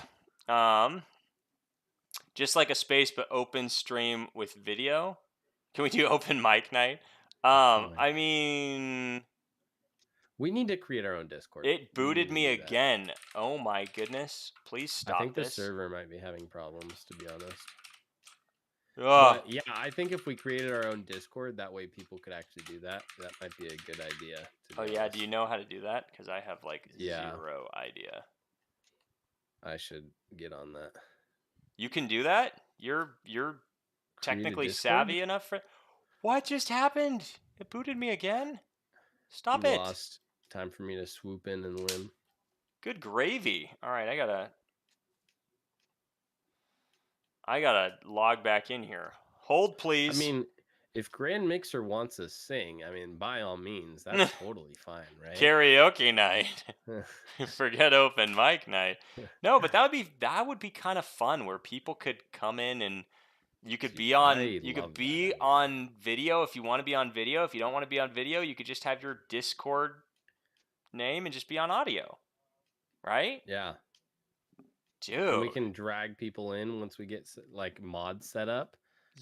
Just like a space, but open stream with video. Can we do open mic night? I mean, we need to create our own Discord. It booted me again. Oh my goodness! Please stop. I think this. The server might be having problems, to be honest. Ugh. But yeah, I think if we created our own Discord, that way people could actually do that. That might be a good idea. Oh yeah, do you know how to do that? Because I have like zero idea. I should get on that. You can do that? You're technically savvy enough for. What just happened? It booted me again. Stop it. Lost time for me to swoop in and win. Good gravy. All right, I gotta log back in here. Hold, please. I mean, if Grand Mixer wants to sing, I mean, by all means, that's totally fine, right? Karaoke night. Forget open mic night. No, but that would be kind of fun where people could come in and you could be on on video if you want to be on video. If you don't want to be on video, you could just have your Discord name and just be on audio. Right? Yeah. Dude. And we can drag people in once we get like mods set up.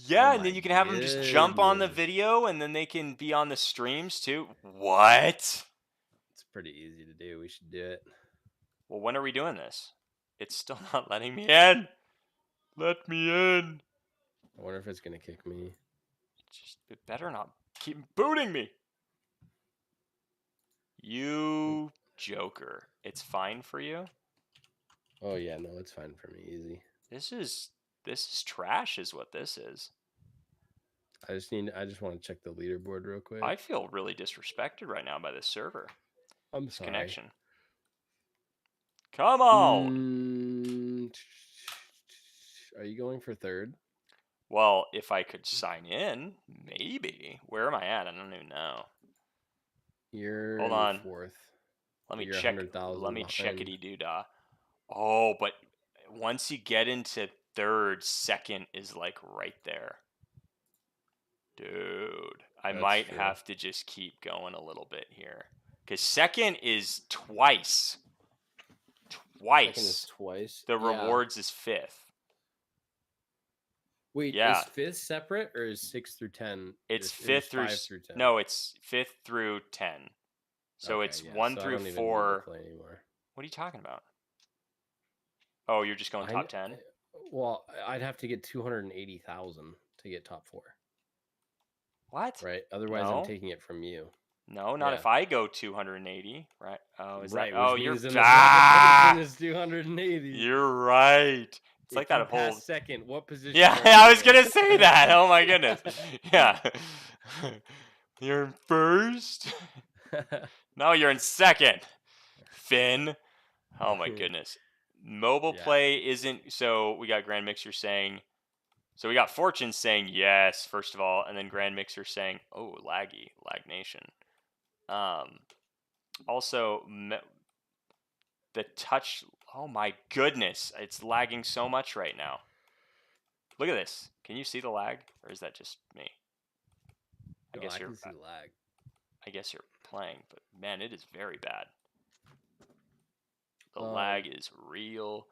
Yeah, and then you can have them just jump on the video and then they can be on the streams too. What? It's pretty easy to do. We should do it. Well, when are we doing this? It's still not letting me in. Let me in. I wonder if it's going to kick me. It better not keep booting me. You joker. It's fine for you? Oh, yeah. No, it's fine for me. Easy. This is trash is what this is. I just want to check the leaderboard real quick. I feel really disrespected right now by this server. I'm sorry. Connection. Come on. Are you going for third? Well, if I could sign in, maybe. Where am I at? I don't even know. You're Hold on. Fourth. Let me check. Let me checkity doo dah. Oh, but once you get into third, second is like right there. Dude, I might have to just keep going a little bit here. Because second is twice. Second is twice. The rewards is fifth. Wait, is fifth separate or is 6 through 10? It's fifth through 5 through 10. No, it's fifth through 10. So it's 1 through 4. What are you talking about? Oh, you're just going top 10? Well, I'd have to get 280,000 to get top 4. What? Right. Otherwise, I'm taking it from you. No, not if I go 280. Right. Oh, is right. That? Oh, you're. Is 280. You're right. It's like that whole second. What position? Yeah, I was gonna say that. Oh my goodness. Yeah. You're in first. No, you're in second. Finn. Oh my goodness. Mobile play isn't. So we got Grand Mixer saying. So we got Fortune saying yes, first of all, and then Grand Mixer saying, "Oh, laggy, lag nation." Also, the touch. Oh my goodness, it's lagging so much right now. Look at this. Can you see the lag, or is that just me? I can see lag. I guess you're playing, but man, it is very bad. The lag is real.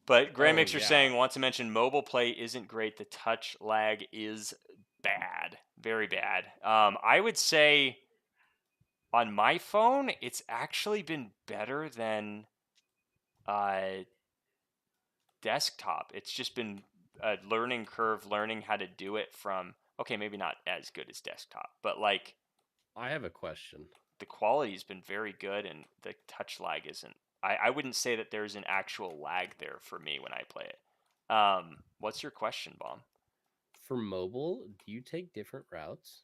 But Grand Mixer saying, wants to mention mobile play isn't great. The touch lag is bad. Very bad. I would say on my phone, it's actually been better than desktop. It's just been a learning curve, learning how to do it from, okay, maybe not as good as desktop, but like I have a question. The quality's been very good, and the touch lag isn't. I wouldn't say that there's an actual lag there for me when I play it. What's your question, Bomb? For mobile, do you take different routes?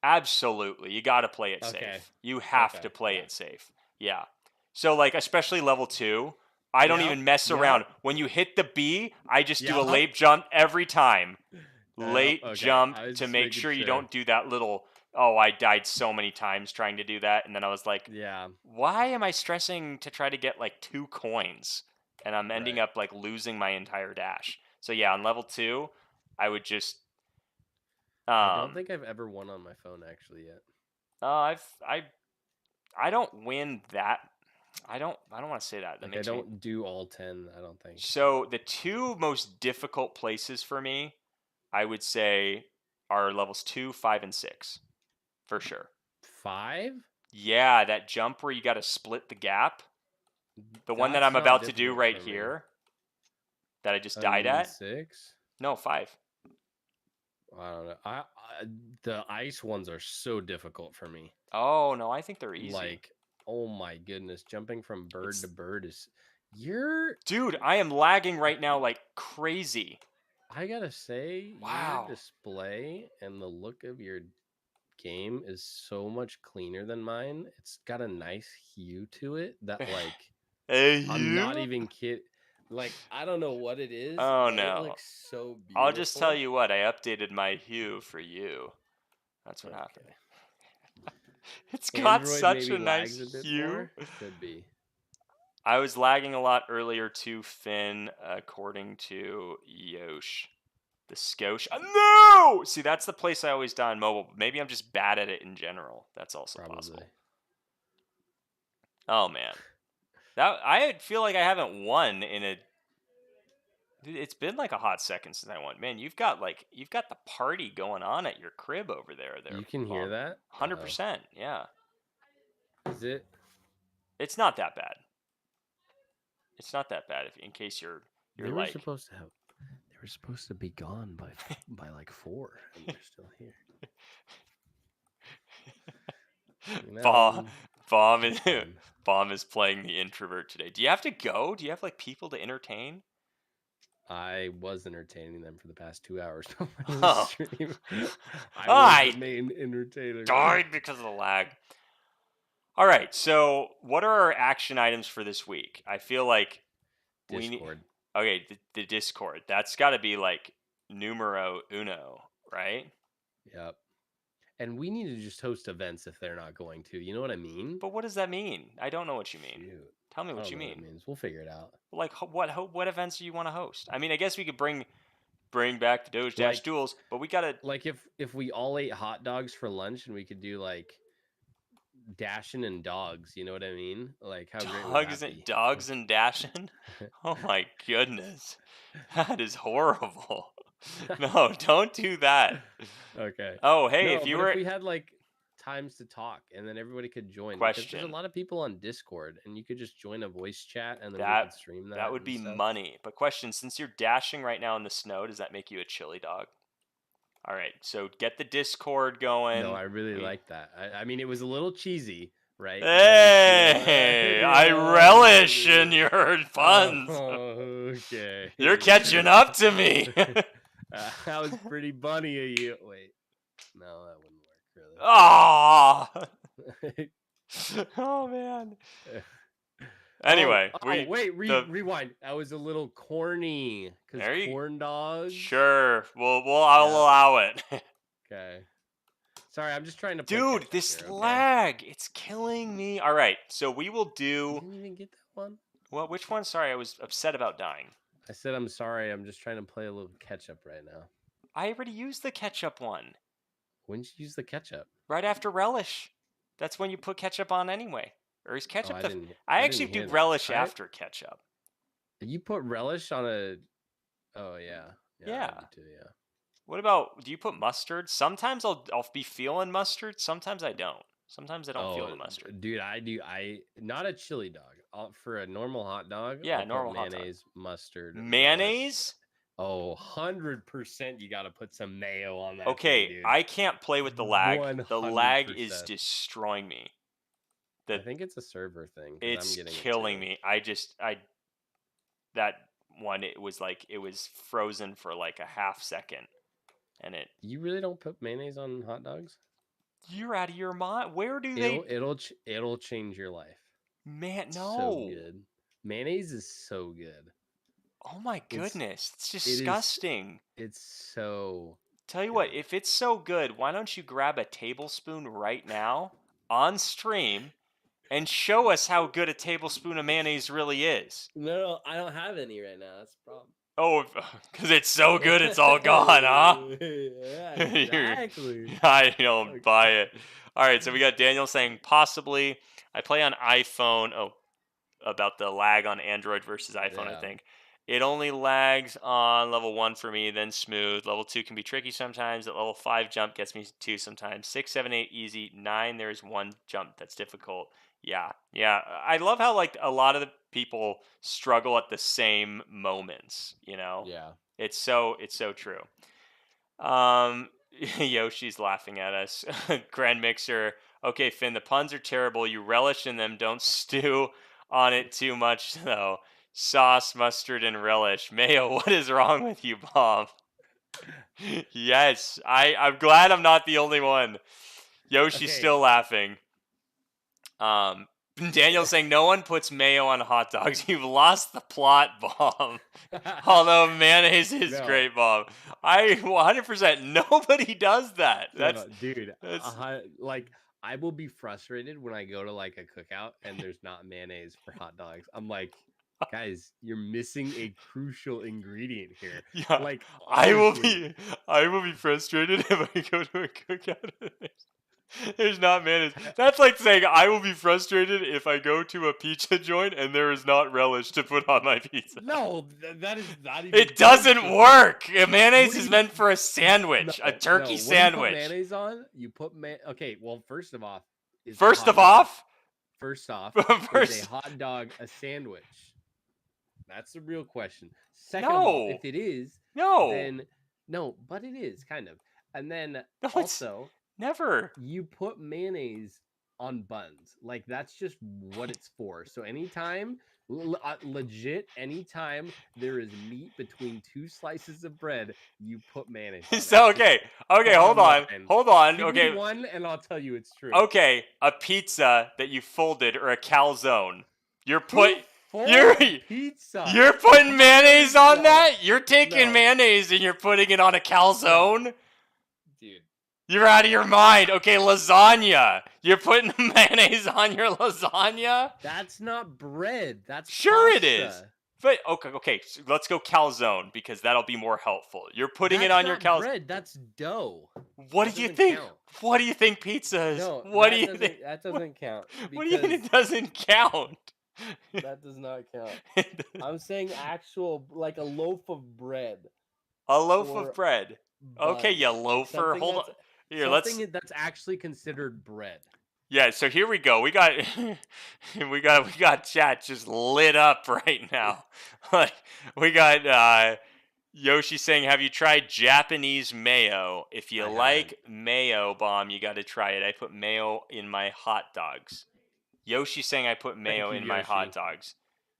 Absolutely. You got to play it Okay. safe. You have Okay, to play yeah. it safe. Yeah. So, like, especially level 2, I don't Yep, even mess yep. around. When you hit the B, I just do a Yep. late jump every time. Late okay. jump I was to just make making sure you sure. don't do that little, oh, I died so many times trying to do that. And then I was like, Yeah. why am I stressing to try to get like 2 coins? And I'm ending Right. up like losing my entire dash. So yeah, on level 2, I would just I don't think I've ever won on my phone actually yet. I don't win that. I don't want to say that. Like I don't do all 10, I don't think. So the 2 most difficult places for me, I would say, are levels 2, 5, and 6, for sure. 5? Yeah, that jump where you got to split the gap. The one that I'm about to do right here, that I just died at. 6? No, 5. I don't know. The ice ones are so difficult for me. Oh no, I think they're easy. Like, oh my goodness, jumping from bird to bird is Dude, I am lagging right now like crazy. I gotta say, wow, your display and the look of your game is so much cleaner than mine. It's got a nice hue to it that like I'm not even kidding. Like, I don't know what it is. Oh no. It looks so beautiful. I'll just tell you what, I updated my hue for you. That's what happened. It's got Android such a nice hue. Could be. I was lagging a lot earlier too, Finn, according to Yosh. The Scotia. No! See, that's the place I always die on mobile. Maybe I'm just bad at it in general. That's also possible. Oh, man. I feel like I haven't won in a... It's been like a hot second since I won. Man, you've got the party going on at your crib over there. You can hear that? 100%, yeah. Is it? It's not that bad. It's not that bad. In case you're they like... They were supposed to be gone by like 4, and they're still here. You know, Bomb is playing the introvert today. Do you have to go? Do you have like people to entertain? I was entertaining them for the past 2 hours. Stream. I was the main entertainer. Died because of the lag. All right, so what are our action items for this week? I feel like Discord. Okay, the Discord. That's got to be like numero uno, right? Yep. And we need to just host events if they're not going to. You know what I mean? But what does that mean? I don't know what you mean. Shoot. Tell me what you mean. What it means. We'll figure it out. Like what events do you want to host? I mean, I guess we could bring back the Doge Dash duels, but we gotta like if we all ate hot dogs for lunch and we could do like dashing and dogs. You know what I mean? Like how dogs and dashing. Oh my goodness, that is horrible. No, don't do that. Okay. Oh, hey, if we had like times to talk and then everybody could join. There's a lot of people on Discord and you could just join a voice chat and then we could stream that. That would be money. But question, since you're dashing right now in the snow, does that make you a chili dog? All right, so get the Discord going. No, I really like that. I mean, it was a little cheesy, right? Hey, I relish in your puns. Okay. You're catching up to me. That was pretty funny of you. Wait. No, that wouldn't work, really. Oh, man. Anyway. Rewind. That was a little corny. Because corn dogs. Sure. I'll allow it. Okay. Sorry, I'm just trying to... Dude, this lag. It's killing me. All right, so we will do... You didn't even get that one? Well, which one? Sorry, I was upset about dying. I said I'm sorry. I'm just trying to play a little catch-up right now. I already used the ketchup one. When did you use the ketchup? Right after relish. That's when you put ketchup on anyway. Or is ketchup I actually do relish after ketchup. You put relish on a... Oh, yeah. Yeah. I do too, yeah. What about, do you put mustard? Sometimes I'll be feeling mustard. Sometimes I don't. Sometimes I don't feel the mustard. Dude, I do. Not a chili dog. For a normal hot dog. Yeah, normal hot dog. Mayonnaise, mustard. Mayonnaise? Oh, 100% you got to put some mayo on that Okay, thing, dude. I can't play with the lag. 100%. The lag is destroying me. I think it's a server thing. It's killing me. That one, it was frozen for like a half second, and it. You really don't put mayonnaise on hot dogs? You're out of your mind. Where do It'll change your life. Man, no. So good. Mayonnaise is so good. Oh my goodness, it's disgusting. It's so. Tell you what, if it's so good, why don't you grab a tablespoon right now on stream and show us how good a tablespoon of mayonnaise really is? No, I don't have any right now. That's the problem. Oh, because it's so good, it's all gone, huh? Yeah, exactly. I don't buy it. All right, so we got Daniel saying possibly. I play on iPhone. Oh, about the lag on Android versus iPhone, I think. It only lags on level 1 for me, then smooth. Level 2 can be tricky sometimes. At level 5 jump gets me 2 sometimes. 6, 7, 8 easy. 9 there's one jump that's difficult. Yeah. I love how like a lot of the people struggle at the same moments, you know? Yeah. It's so true. Yoshi's laughing at us. Grand Mixer. Okay, Finn, the puns are terrible. You relish in them. Don't stew on it too much, though. Sauce, mustard, and relish. Mayo, what is wrong with you, Bob? Yes, I'm glad I'm not the only one. Yoshi's still laughing. Daniel's saying no one puts mayo on hot dogs. You've lost the plot, Bob. Although mayonnaise is great, Bob. 100%. Nobody does that. Dude. Like, I will be frustrated when I go to like a cookout and there's not mayonnaise for hot dogs. I'm like, guys, you're missing a crucial ingredient here. Yeah, like honestly, I will be frustrated if I go to a cookout and there's not mayonnaise. That's like saying I will be frustrated if I go to a pizza joint and there is not relish to put on my pizza. No, that is not even. It doesn't work. Mayonnaise is meant for a sandwich, a turkey sandwich. You put mayonnaise on? You put okay. Well, first off, is a hot dog a sandwich? That's the real question. Second of all, if it is, then no, but it is kind of. And then also, never. You put mayonnaise on buns. Like that's just what it's for. So anytime, legit, anytime there is meat between two slices of bread, you put mayonnaise on so okay, hold on. Give me one, and I'll tell you it's true. Okay, a pizza that you folded or a calzone. You're putting mayonnaise on that? You're taking mayonnaise and you're putting it on a calzone? Dude. You're out of your mind. Okay, lasagna. You're putting mayonnaise on your lasagna? That's not bread. That's sure pasta. It is. But okay, so let's go calzone because that'll be more helpful. You're putting it on your calzone. Bread, that's dough. What do you think? Count. What do you think pizza is? No, what do you think? That doesn't count. What do you mean it doesn't count? That does not count. I'm saying actual, like a loaf of bread. A loaf of bread. Okay, you loafer. Hold on. Here, that's actually considered bread. Yeah, so here we go. We got chat just lit up right now. Like we got Yoshi saying, "Have you tried Japanese mayo? If you like mayo, Bomb, you got to try it. I put mayo in my hot dogs." Yoshi saying I put mayo in my hot dogs.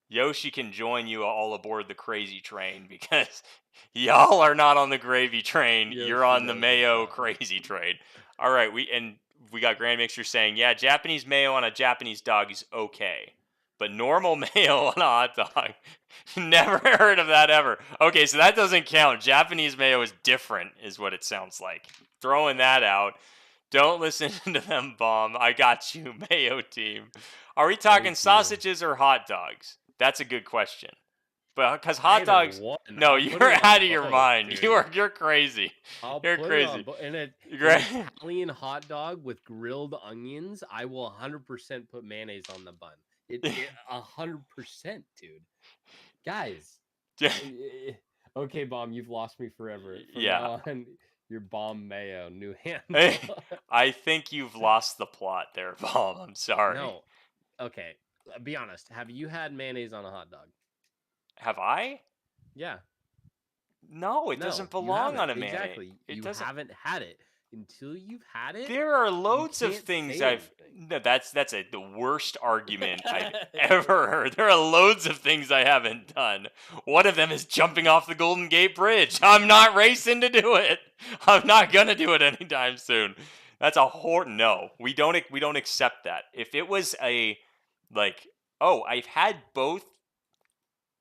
Yoshi can join you all aboard the crazy train because y'all are not on the gravy train. You're on the mayo crazy train. All right, we got Grand Mixer saying, yeah, Japanese mayo on a Japanese dog is okay. But normal mayo on a hot dog, never heard of that ever. Okay, so that doesn't count. Japanese mayo is different, is what it sounds like. Throwing that out. Don't listen to them, Bomb. I got you, Mayo team. Are we talking sausages or hot dogs? That's a good question. But because hot dogs, no, you're out of your mind. Dude. You're crazy. You're crazy. In an Italian hot dog with grilled onions, I will 100% put mayonnaise on the bun. 100%, dude. Guys. Okay, Bomb, you've lost me forever. Your Bomb Mayo, New Hampshire. I think you've lost the plot there, Bomb. I'm sorry. No. Okay. Be honest. Have you had mayonnaise on a hot dog? Have I? Yeah. No, it No, doesn't you belong haven't. on a mayonnaise. Exactly. It You doesn't. haven't had it. Until you've had it, There are loads of can't things say I've. anything. No, that's the worst argument I've ever heard. There are loads of things I haven't done. One of them is jumping off the Golden Gate Bridge. I'm not racing to do it. I'm not gonna do it anytime soon. That's a no. We don't accept that. If it was a like, oh, I've had both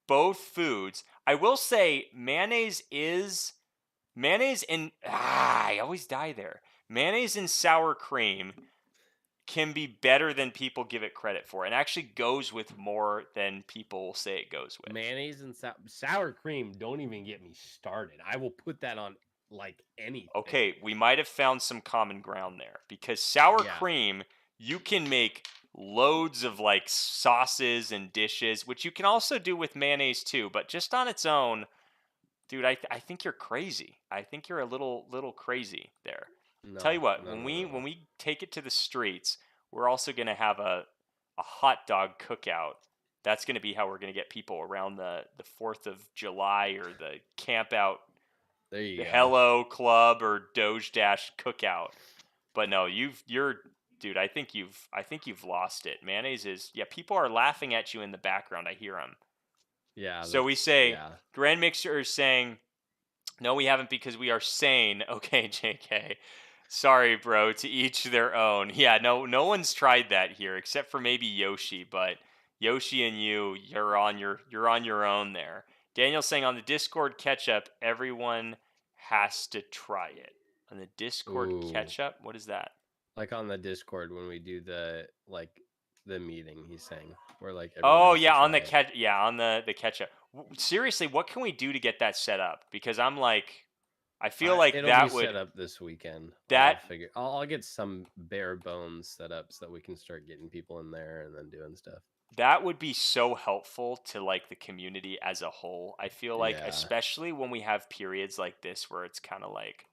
foods. I will say mayonnaise and I always die there. Mayonnaise and sour cream can be better than people give it credit for, and actually goes with more than people say it goes with. Mayonnaise and sour cream. Don't even get me started. I will put that on like anything. Okay, we might have found some common ground there because sour Yeah. cream, you can make loads of like sauces and dishes, which you can also do with mayonnaise too, but just on its own, dude, I think you're crazy. I think you're a little crazy there. No, Tell you what, no, when no, we no, no. when we take it to the streets, we're also gonna have a hot dog cookout. That's gonna be how we're gonna get people around the 4th of July or the camp out, There you the go. Hello Club or Doge Dash cookout. But no, dude. I think you've lost it. Mayonnaise is people are laughing at you in the background. I hear them. Yeah. So we say yeah. Grand Mixer is saying, no, we haven't because we are sane. Okay, JK. Sorry, bro. To each their own. Yeah, no one's tried that here except for maybe Yoshi, but Yoshi and you're on your own there. Daniel's saying on the Discord catch-up, everyone has to try it. On the Discord Ooh. catch-up, what is that? Like on the Discord when we do the meeting, he's saying we're like. Oh everyone has to yeah, on try the it. on the catch-up. Seriously, what can we do to get that set up? Because I'm like, I feel like it'll that be would set up this weekend. that I'll get some bare bones set up so that we can start getting people in there and then doing stuff. that would be so helpful to like the community as a whole. I feel like Yeah. especially when we have periods like this where it's kind of like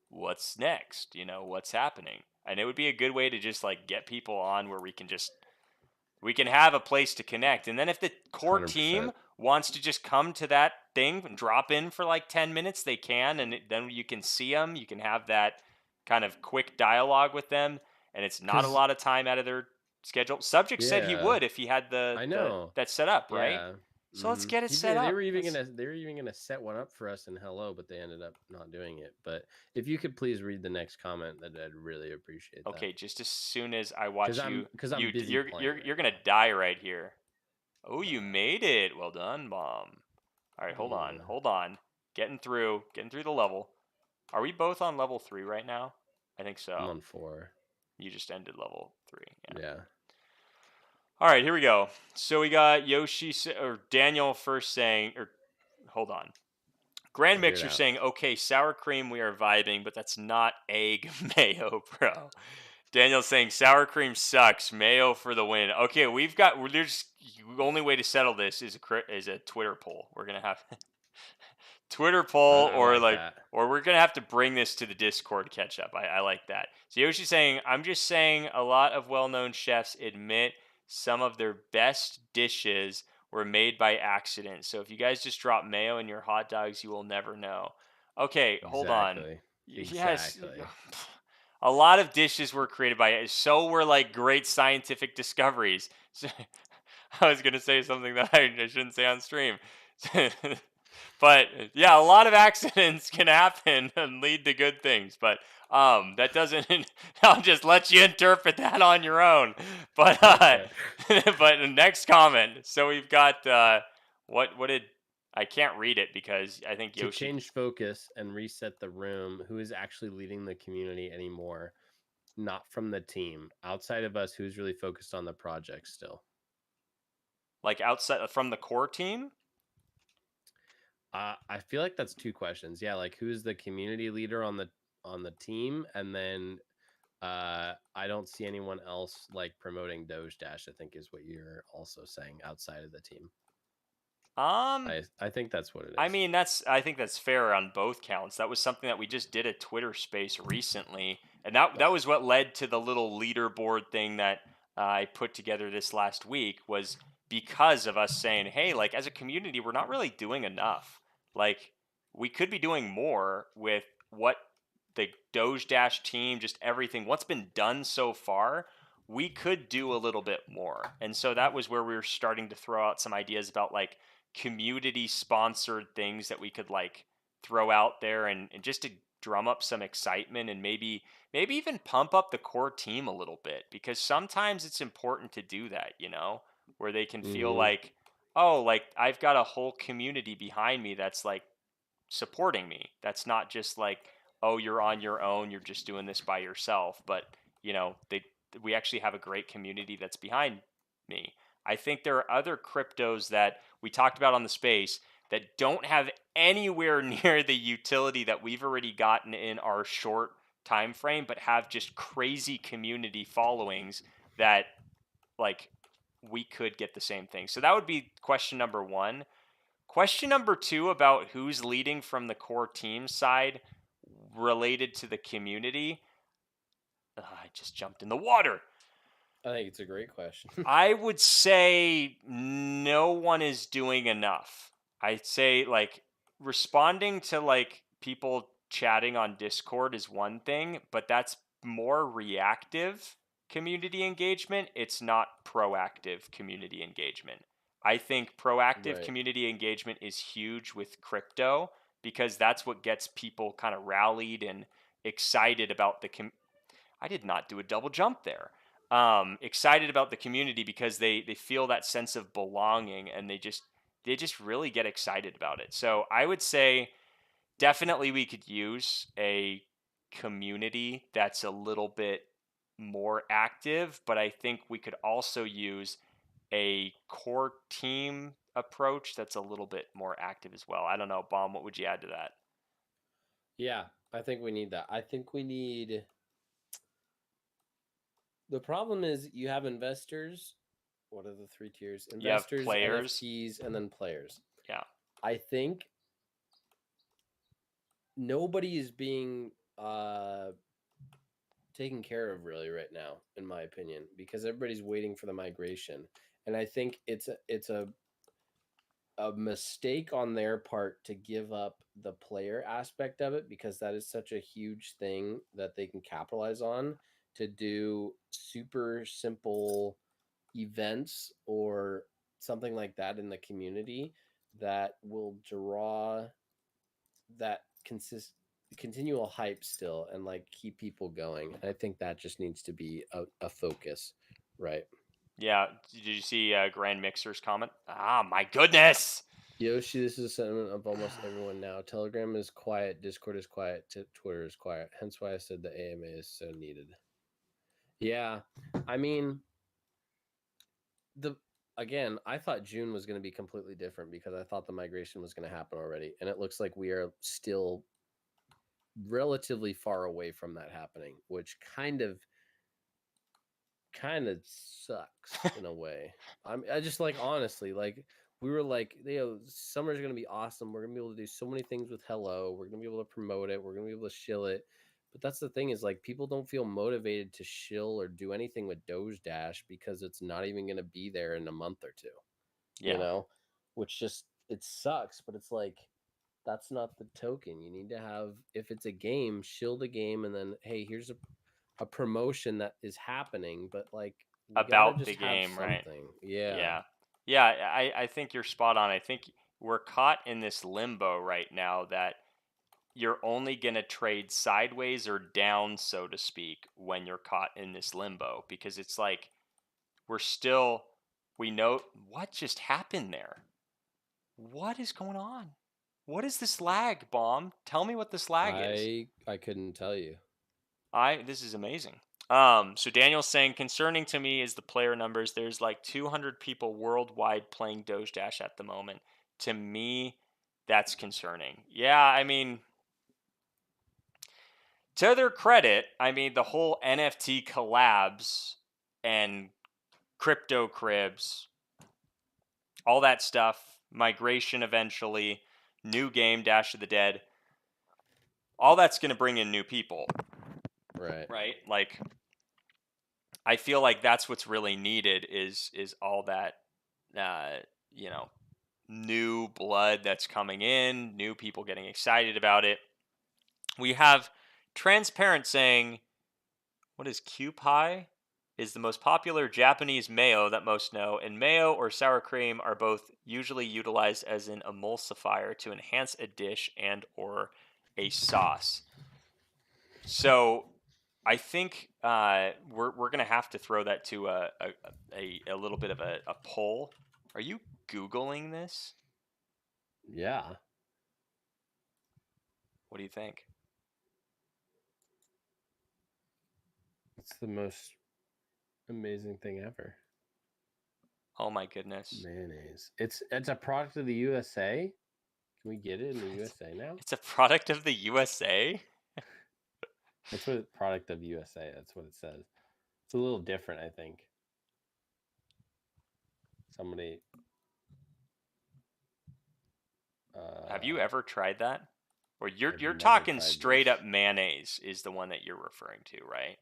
what's next? What's happening? And it would be a good way to just like get people on where we can have a place to connect. And then if the core 100%. team wants to just come to that thing and drop in for like 10 minutes, they can. And then you can see them. You can have that kind of quick dialogue with them. And it's not a lot of time out of their schedule. Subject said he would if he had I know. that set up, right? Yeah. So let's get it set up. They were even gonna set one up for us in Hello, but they ended up not doing it. But if you could please read the next comment, that I'd really appreciate that. Okay, just as soon as I watch I'm busy you're playing you're gonna die right here. Oh, you made it. Well done, Mom. All right, hold on. Getting through the level. Are we both on level 3 right now? I think so. I'm on 4. You just ended level 3. Yeah. All right, here we go. So we got Yoshi or Daniel first saying, or hold on. Grand Mixer saying, okay, sour cream, we are vibing, but that's not egg mayo, bro. Daniel saying sour cream sucks, mayo for the win. Okay, there's the only way to settle this is a Twitter poll. We're gonna have Twitter poll, or we're gonna have to bring this to the Discord catch up. I like that. So Yoshi's saying, I'm just saying a lot of well-known chefs admit some of their best dishes were made by accident. So if you guys just drop mayo in your hot dogs, you will never know. Okay, hold on. Yes. A lot of dishes were created by it. So were like great scientific discoveries. I was going to say something that I shouldn't say on stream. But yeah, a lot of accidents can happen and lead to good things. But that doesn't. I'll just let you interpret that on your own. But but the next comment. So we've got what did I can't read it because I think Yoshi to change focus and reset the room. Who is actually leading the community anymore? Not from the team. Outside of us, who's really focused on the project still? Like outside from the core team? I feel like that's two questions. Yeah, like who's the community leader on the team, and then I don't see anyone else like promoting Doge Dash. I think is what you're also saying outside of the team. I think that's what it is. I mean, I think that's fair on both counts. That was something that we just did a Twitter space recently, and that was what led to the little leaderboard thing that I put together this last week. Was because of us saying, hey, like as a community, we're not really doing enough. Like, we could be doing more with what the Doge Dash team, just everything, what's been done so far. We could do a little bit more. And so that was where we were starting to throw out some ideas about like community sponsored things that we could like throw out there, and just to drum up some excitement, and maybe even pump up the core team a little bit, because sometimes it's important to do that, where they can feel like, oh, like I've got a whole community behind me that's like supporting me. That's not just like, oh, you're on your own, you're just doing this by yourself, but we actually have a great community that's behind me. I think there are other cryptos that we talked about on the space that don't have anywhere near the utility that we've already gotten in our short time frame, but have just crazy community followings that like we could get the same thing. So that would be question number 1. Question number 2 about who's leading from the core team side related to the community. I just jumped in the water. I think it's a great question. I would say no one is doing enough. I'd say like responding to like people chatting on Discord is one thing, but that's more reactive community engagement. It's not proactive community engagement. I think proactive Right. community engagement is huge with crypto, because that's what gets people kind of rallied and excited about I did not do a double jump there. Excited about the community because they feel that sense of belonging, and they just really get excited about it. So I would say definitely we could use a community that's a little bit more active, but I think we could also use a core team approach that's a little bit more active as well. I don't know, Baum, what would you add to that? Yeah, I think we need that. I think we need. The problem is you have investors. What are the 3 tiers? You have Investors, players. NFTs, and then players. Yeah. I think nobody is being taken care of really right now, in my opinion, because everybody's waiting for the migration, and I think it's a mistake on their part to give up the player aspect of it, because that is such a huge thing that they can capitalize on to do super simple events or something like that in the community that will draw that continual hype still and like keep people going. I think that just needs to be a focus, right? Yeah. Did you see Grand Mixer's comment? Ah, my goodness. Yoshi, this is a sentiment of almost everyone now. Telegram is quiet, Discord is quiet, Twitter is quiet. Hence why I said the AMA is so needed. Yeah, I mean, again, I thought June was going to be completely different because I thought the migration was going to happen already, and it looks like we are still relatively far away from that happening, which kind of sucks in a way. I just like, honestly, like we were like, summer's gonna be awesome. We're gonna be able to do so many things with Hello. We're gonna be able to promote it. We're gonna be able to shill it. But that's the thing, is like people don't feel motivated to shill or do anything with Doge Dash because it's not even gonna be there in a month or two. Yeah. Which just, it sucks. But it's like, that's not the token. You need to have, if it's a game, shill the game, and then hey, here's a promotion that is happening, but like About the game, right? Yeah. I think you're spot on. I think we're caught in this limbo right now that you're only going to trade sideways or down, so to speak, when you're caught in this limbo, because it's like we know what just happened there. What is going on? What is this lag, Baum? Tell me what this lag is. I couldn't tell you. This is amazing. So Daniel's saying, concerning to me is the player numbers. There's like 200 people worldwide playing Doge Dash at the moment. To me, that's concerning. Yeah, I mean, to their credit, I mean, the whole NFT collabs and crypto cribs, all that stuff, migration eventually, new game, Dash of the Dead, all that's going to bring in new people. Right? Like, I feel like that's what's really needed is all that, new blood that's coming in, new people getting excited about it. We have Transparent saying, what is Kewpie? Is the most popular Japanese mayo that most know, and mayo or sour cream are both usually utilized as an emulsifier to enhance a dish and or a sauce. So I think we're gonna have to throw that to a little bit of a poll. Are you Googling this? Yeah. What do you think? It's the most amazing thing ever. Oh my goodness. Mayonnaise. It's a product of the USA. Can we get it in the USA now? It's a product of the USA? That's what product of USA. That's what it says. It's a little different, I think. Somebody. Have you ever tried that? Or you're I've never talking tried straight this. up mayonnaise is the one that you're referring to, right?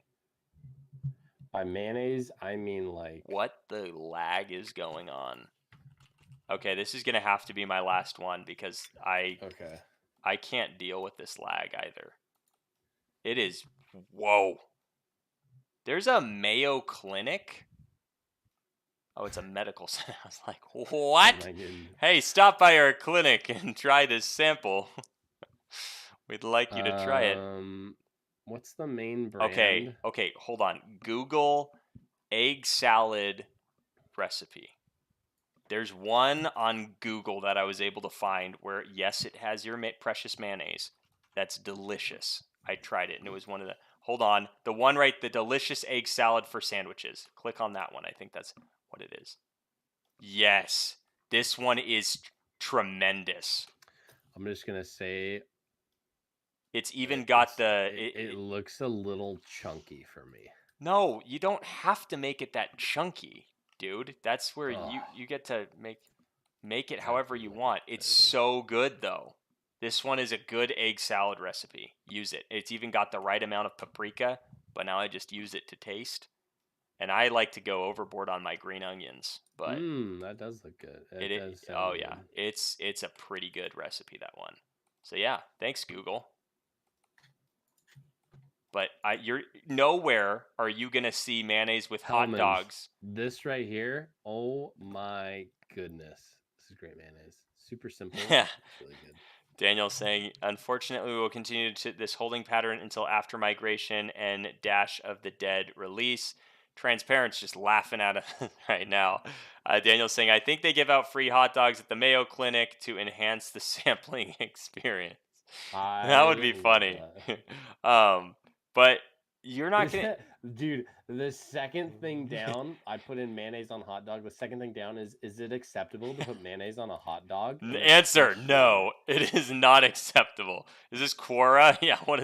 By mayonnaise, I mean like. What the lag is going on? Okay, this is gonna have to be my last one because I can't deal with this lag either. It is whoa. There's a Mayo Clinic. Oh, it's a medical center. I was like, what? Oh my goodness. Hey, stop by our clinic and try this sample. We'd like you to try it. What's the main brand? Okay, hold on. Google egg salad recipe. There's one on Google that I was able to find where, yes, it has your precious mayonnaise. That's delicious. I tried it, and it was one of the... Hold on. The one right, the delicious egg salad for sandwiches. Click on that one. I think that's what it is. Yes. This one is tremendous. I'm just going to say... It's even got the... It looks a little chunky for me. No, you don't have to make it that chunky, dude. That's where you get to make it however you want. It's so good, though. This one is a good egg salad recipe. Use it. It's even got the right amount of paprika, but now I just use it to taste. And I like to go overboard on my green onions, but that does look good. Yeah, it's a pretty good recipe, that one. So yeah, thanks Google. But you're nowhere are you gonna see mayonnaise with hot dogs. This right here, oh my goodness, this is great mayonnaise. Super simple. Yeah, it's really good. Daniel's saying, unfortunately, we will continue to this holding pattern until after migration and Dash of the Dead release. Transparent's just laughing at us right now. Daniel's saying, I think they give out free hot dogs at the Mayo Clinic to enhance the sampling experience. That would be funny. But you're not going to... Dude, the second thing down, I put in mayonnaise on hot dog. The second thing down is it acceptable to put mayonnaise on a hot dog? Answer, no. It is not acceptable. Is this Quora? Yeah, what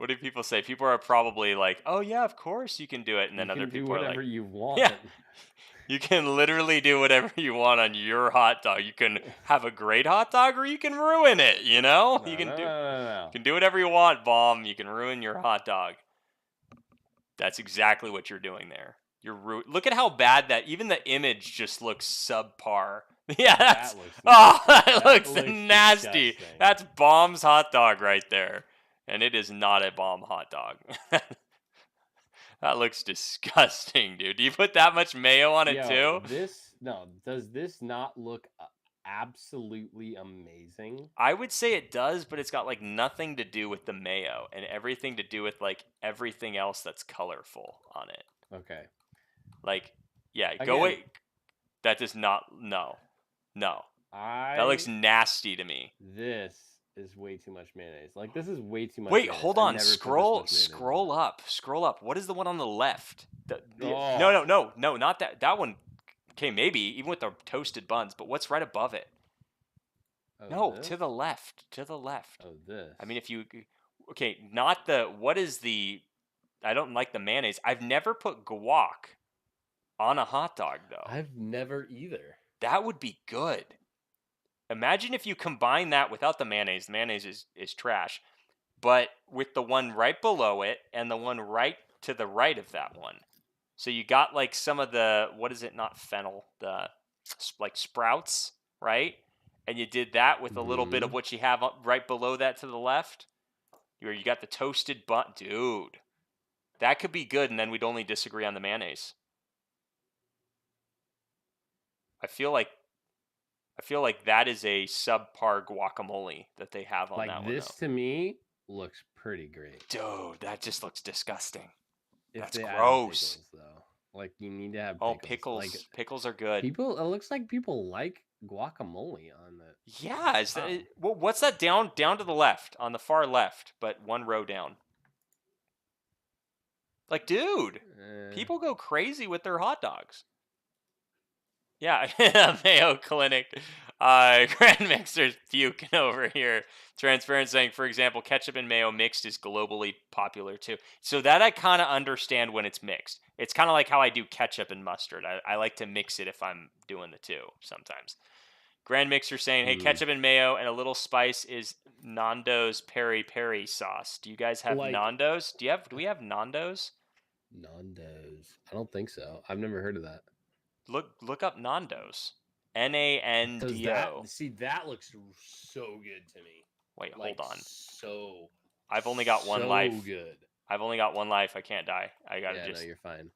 do people say? People are probably like, oh yeah, of course you can do it. And then other people are like... whatever you want. Yeah. You can literally do whatever you want on your hot dog. You can have a great hot dog or you can ruin it, you know? You can do whatever you want, Bomb. You can ruin your hot dog. That's exactly what you're doing there. Look at how bad that... Even the image just looks subpar. Yeah, that looks nasty. Disgusting. That's Bomb's hot dog right there. And it is not a Bomb hot dog. That looks disgusting, dude. Do you put that much mayo on it too? Does this not look absolutely amazing? I would say it does, but it's got like nothing to do with the mayo and everything to do with like everything else that's colorful on it. Okay. Like, yeah, go away. That does not, no. That looks nasty to me. This is way too much mayonnaise. Like, this is way too much Wait, mayonnaise. hold on. Scroll up. What is the one on the left? No, not that. That one, okay, maybe, even with the toasted buns, but what's right above it? This? To the left. Oh, this. I mean, if you, okay, not the, what is the, I don't like the mayonnaise. I've never put guac on a hot dog, though. I've never either. That would be good. Imagine if you combine that without the mayonnaise. The mayonnaise is trash. But with the one right below it and the one right to the right of that one. So you got like some of the, what is it? Not fennel. The like sprouts right? And you did that with a little bit of Mhm. what you have right below that to the left, where you got the toasted bun. Dude, that could be good, and then we'd only disagree on the mayonnaise. I feel like that is a subpar guacamole that they have on Like that one, this though. to me looks pretty great. Dude, that just looks disgusting. If That's they added gross. pickles, though, like you need to have Oh, pickles. pickles. Like Pickles are good. people, it looks like people like guacamole on it. Yeah, Wow. what's that down to the left, on the far left, but one row down? Like, dude, people go crazy with their hot dogs. Yeah, Mayo Clinic. Grand Mixer's puking over here. Transparent saying, for example, ketchup and mayo mixed is globally popular too. So that I kind of understand when it's mixed. It's kind of like how I do ketchup and mustard. I like to mix it if I'm doing the two sometimes. Grand Mixer saying, hey, ketchup and mayo and a little spice is Nando's peri peri sauce. Do you guys have Like- Nando's? Do we have Nando's? Nando's. I don't think so. I've never heard of that. Look up Nando's. Nando. See, that looks so good to me. Wait, Like, hold on. So I've only got one life. So good. I've only got one life. I can't die. I gotta Yeah, just. no, you're fine.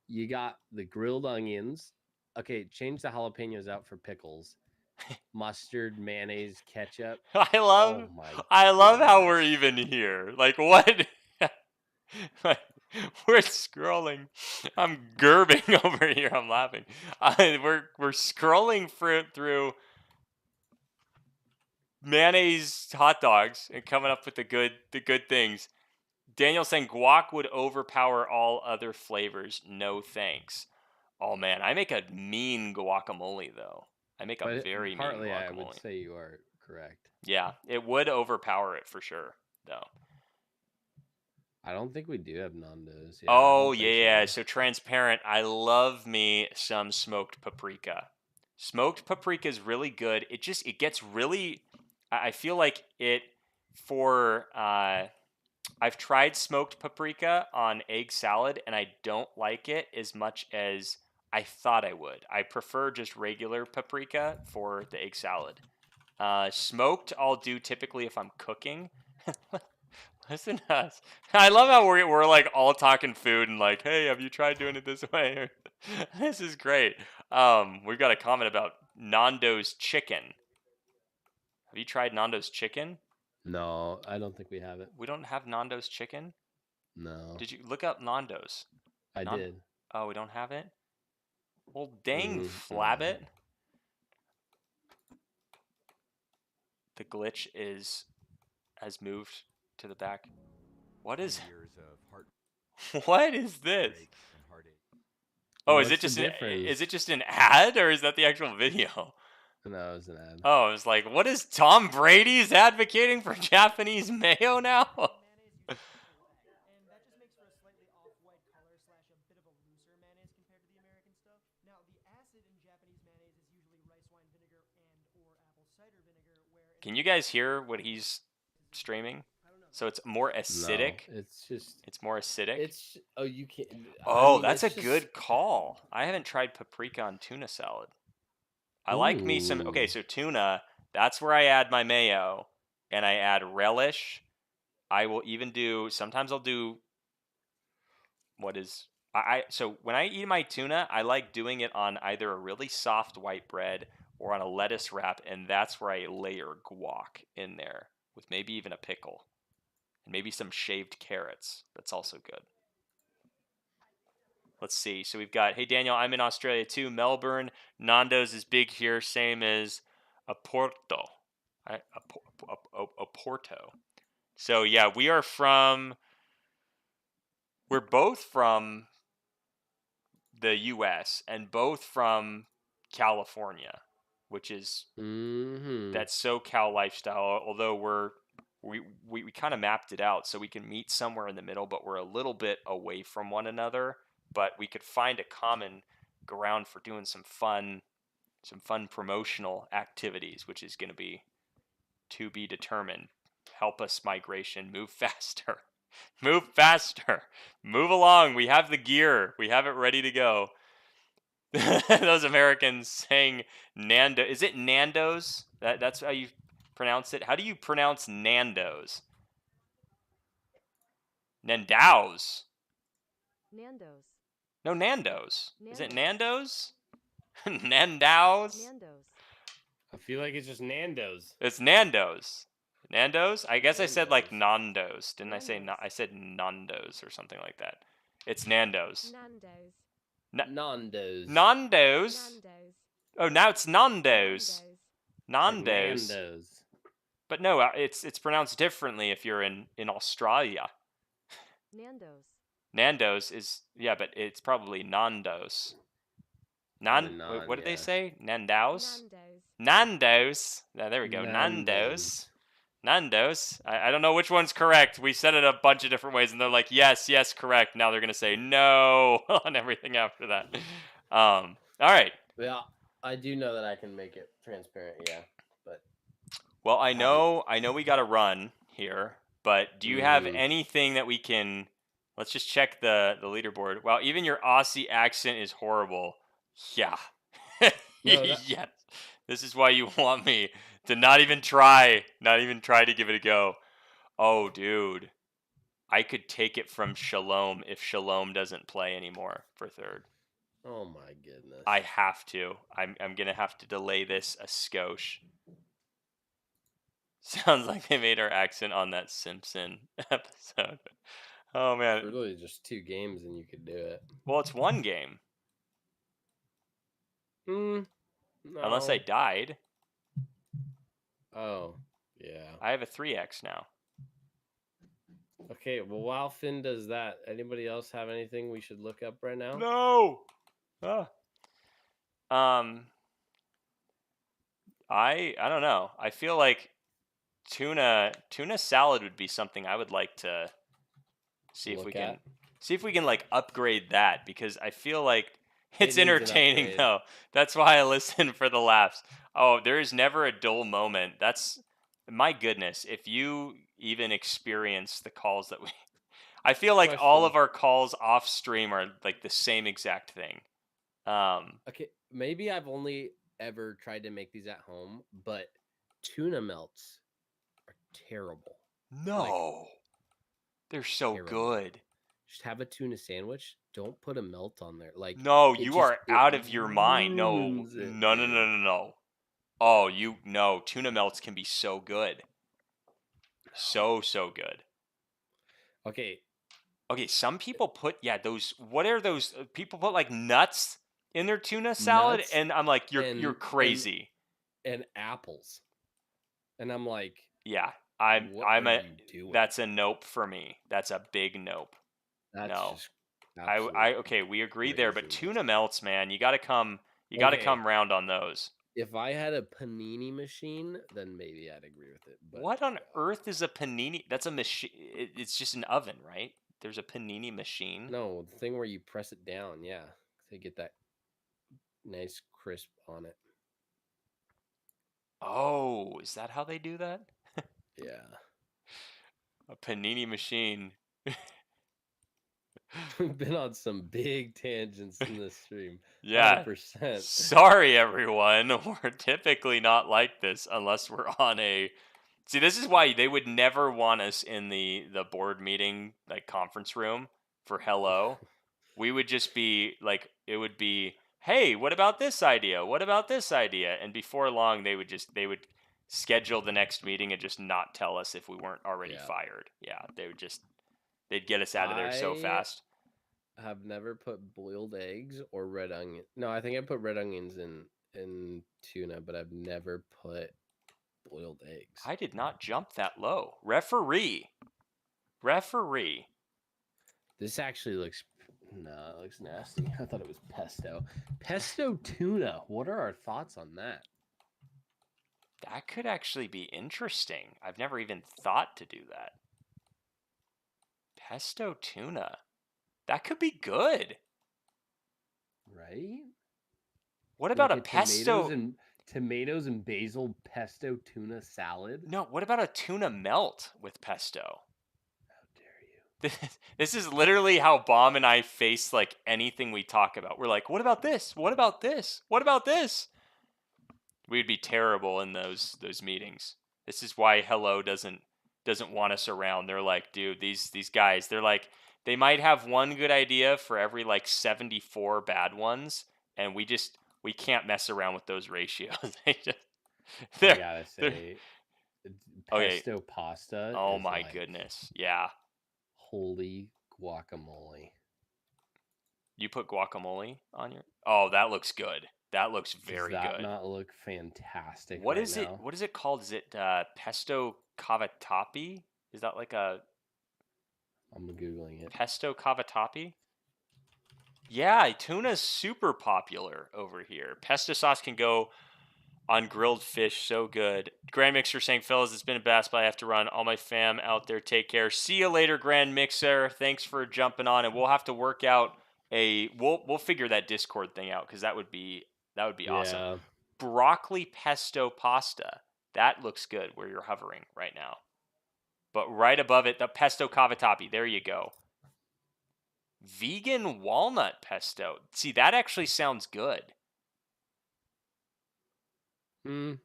You got the grilled onions. Okay, change the jalapenos out for pickles. Mustard, mayonnaise, ketchup. I love. Oh my I love how goodness. we're even here. Like what? Like, we're scrolling. I'm gerbing over here. I'm laughing. We're scrolling through mayonnaise hot dogs and coming up with the good things. Daniel saying guac would overpower all other flavors. No thanks. Oh man, I make a mean guacamole though. I make a But very mean partly, I guacamole. would say you are correct. Yeah, it would overpower it for sure, though. I don't think we do have Nando's. Yeah, I Oh don't think yeah, so transparent. I love me some smoked paprika. Smoked paprika is really good. It gets really. I feel like it for. I've tried smoked paprika on egg salad, and I don't like it as much as I thought I would. I prefer just regular paprika for the egg salad. Smoked, I'll do typically if I'm cooking. Listen to us. I love how we're like all talking food and like, hey, have you tried doing it this way? This is great. We've got a comment about Nando's chicken. Have you tried Nando's chicken? No, I don't think we have it. We don't have Nando's chicken. No. Did you look up Nando's? I did. Oh, we don't have it? Well, dang, Flabbit. The glitch has moved to the back. What is what is this? Oh, is it just an ad or is that the actual video? No, it was an ad. Oh, it was like, what is Tom Brady's advocating for Japanese mayo now? Can you guys hear what he's streaming? So it's more acidic. No, it's more acidic. You can't. Oh, that's a good call. I haven't tried paprika on tuna salad. I like me some. Okay, so tuna. That's where I add my mayo, and I add relish. I will even do. Sometimes I'll do. What is so when I eat my tuna, I like doing it on either a really soft white bread or on a lettuce wrap, and that's where I layer guac in there with maybe even a pickle and maybe some shaved carrots. That's also good. Let's see. So we've got, hey, Daniel, I'm in Australia too. Melbourne. Nando's is big here, same as Oporto. Oporto. So, yeah, we're both from the U.S. and both from California, which is that SoCal lifestyle, although we kind of mapped it out so we can meet somewhere in the middle, but we're a little bit away from one another. But we could find a common ground for doing some fun promotional activities, which is going to be determined. Help us, migration, move faster, move along. We have the gear, we have it ready to go. Those Americans saying Nando. Is it Nando's? That's how you pronounce it? How do you pronounce Nando's? Nando's. Nando's. No, Nando's. Is it Nando's. Nando's? Nando's? Nando's. I feel like it's just Nando's. It's Nando's. Nando's? I guess I said like Nando's. Nando's. Didn't I say Nando's. I said Nando's or something like that. It's Nando's. Nando's. Nando's. Nando's. Nando's. Oh, now it's Nando's. Nando's. Nando's. Nando's. But no, it's pronounced differently if you're in Australia. Nando's. Nando's is but it's probably Nando's. What did they say? Nando's? Nando's. Nando's. There we go. Nando's. Nando's. I don't know which one's correct. We said it a bunch of different ways, and they're like, yes, correct. Now they're gonna say no on everything after that. All right. Yeah, I do know that I can make it transparent. Yeah, but Well, I know we got to run here, but do you have anything that we can? Let's just check the leaderboard. Wow, even your Aussie accent is horrible. Yeah. Yes. This is why you want me to not even try to give it a go. Oh, dude. I could take it from Shalom if Shalom doesn't play anymore for third. oh my goodness. I have to. I'm going to have to delay this a skosh. Sounds like they made our accent on that Simpson episode. Oh, man. It's really just 2 games and you could do it. Well, it's one game. No. Unless I died. Oh, yeah. I have a 3x now. Okay, well, while Finn does that, anybody else have anything we should look up right now? No. I don't know. I feel like tuna salad would be something I would like to see if we can like upgrade that, because I feel like it's entertaining though. That's why I listen for the laughs. Oh, there is never a dull moment. That's my goodness. If you even experience the calls that I feel like all of our calls off stream are like the same exact thing. Okay, maybe I've only ever tried to make these at home, but tuna melts are terrible. No. They're so terrible. Good. Just have a tuna sandwich. Don't put a melt on there. Like, no, you are out of your mind. No. Oh, tuna melts can be so good. So good. Okay, some people put those. What are those? People put like nuts in their tuna salad, and I'm like, you're crazy. And apples, and I'm like, that's a nope for me. That's a big nope. No, we agree there, but tuna melts, man, you got to come round on those. If I had a panini machine, then maybe I'd agree with it. But what on earth is a panini? That's a machine. It's just an oven, right? There's a panini machine. No, the thing where you press it down, to get that nice crisp on it. Oh, is that how they do that? Yeah. A panini machine. We've been on some big tangents in this stream. Yeah. 100%. Sorry, everyone. We're typically not like this unless we're on a... See, this is why they would never want us in the board meeting, like, conference room for hello. We would just be, like, it would be, hey, what about this idea? What about this idea? And before long, they would schedule the next meeting and just not tell us if we weren't already fired. Yeah, they'd get us out of there so fast. Have never put boiled eggs or red onion. No, I think I put red onions in tuna, but I've never put boiled eggs. I did not jump that low. Referee. This actually looks it looks nasty. I thought it was pesto. Pesto tuna. What are our thoughts on that? That could actually be interesting. I've never even thought to do that. Pesto tuna. That could be good. Right? What about a pesto... Tomatoes and basil pesto tuna salad? No, what about a tuna melt with pesto? How dare you? This is literally how Bomb and I face like anything we talk about. We're like, what about this? What about this? What about this? We'd be terrible in those meetings. This is why Hello doesn't want us around. They're like, dude, these guys, they're like, they might have one good idea for every like 74 bad ones, and we can't mess around with those ratios. I they're, gotta they're say, okay. pesto pasta. Oh is my like, goodness, yeah. Holy guacamole! You put guacamole on your? Oh, that looks good. That looks very Does that good. not look fantastic? What right is it? now? What is it called? Is it pesto cavatappi? Is that like a I'm googling it. pesto cavatappi? Yeah, tuna's super popular over here. Pesto sauce can go on grilled fish, so good. Grand Mixer saying, fellas, it's been a blast, but I have to run. All my fam out there, take care. See you later, Grand Mixer. Thanks for jumping on, and we'll have to work out we'll figure that Discord thing out, because that would be awesome. Yeah. Broccoli pesto pasta. That looks good where you're hovering right now. But right above it, the pesto cavatappi. There you go. Vegan walnut pesto. See, that actually sounds good. And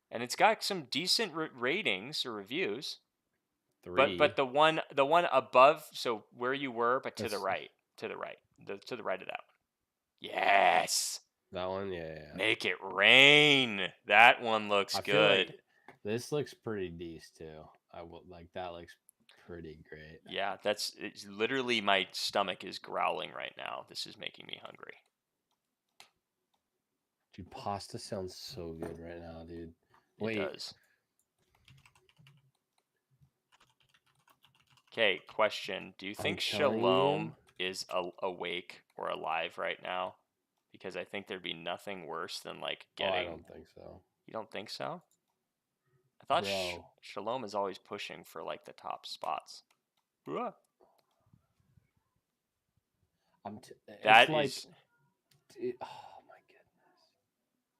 it's got some decent ratings or reviews. 3. But the one above, so where you were, but to the right of that one. Yes. That one, yeah. Make it rain. That one looks good. Like this looks pretty decent too. I will like that. Looks pretty great. Yeah, it's literally my stomach is growling right now. This is making me hungry. Dude, pasta sounds so good right now, dude. It does. Okay, question. Do you think Shalom is awake or alive right now? Because I think there'd be nothing worse than like getting... Oh, I don't think so. You don't think so? I thought Shalom is always pushing for like the top spots. Oh my goodness.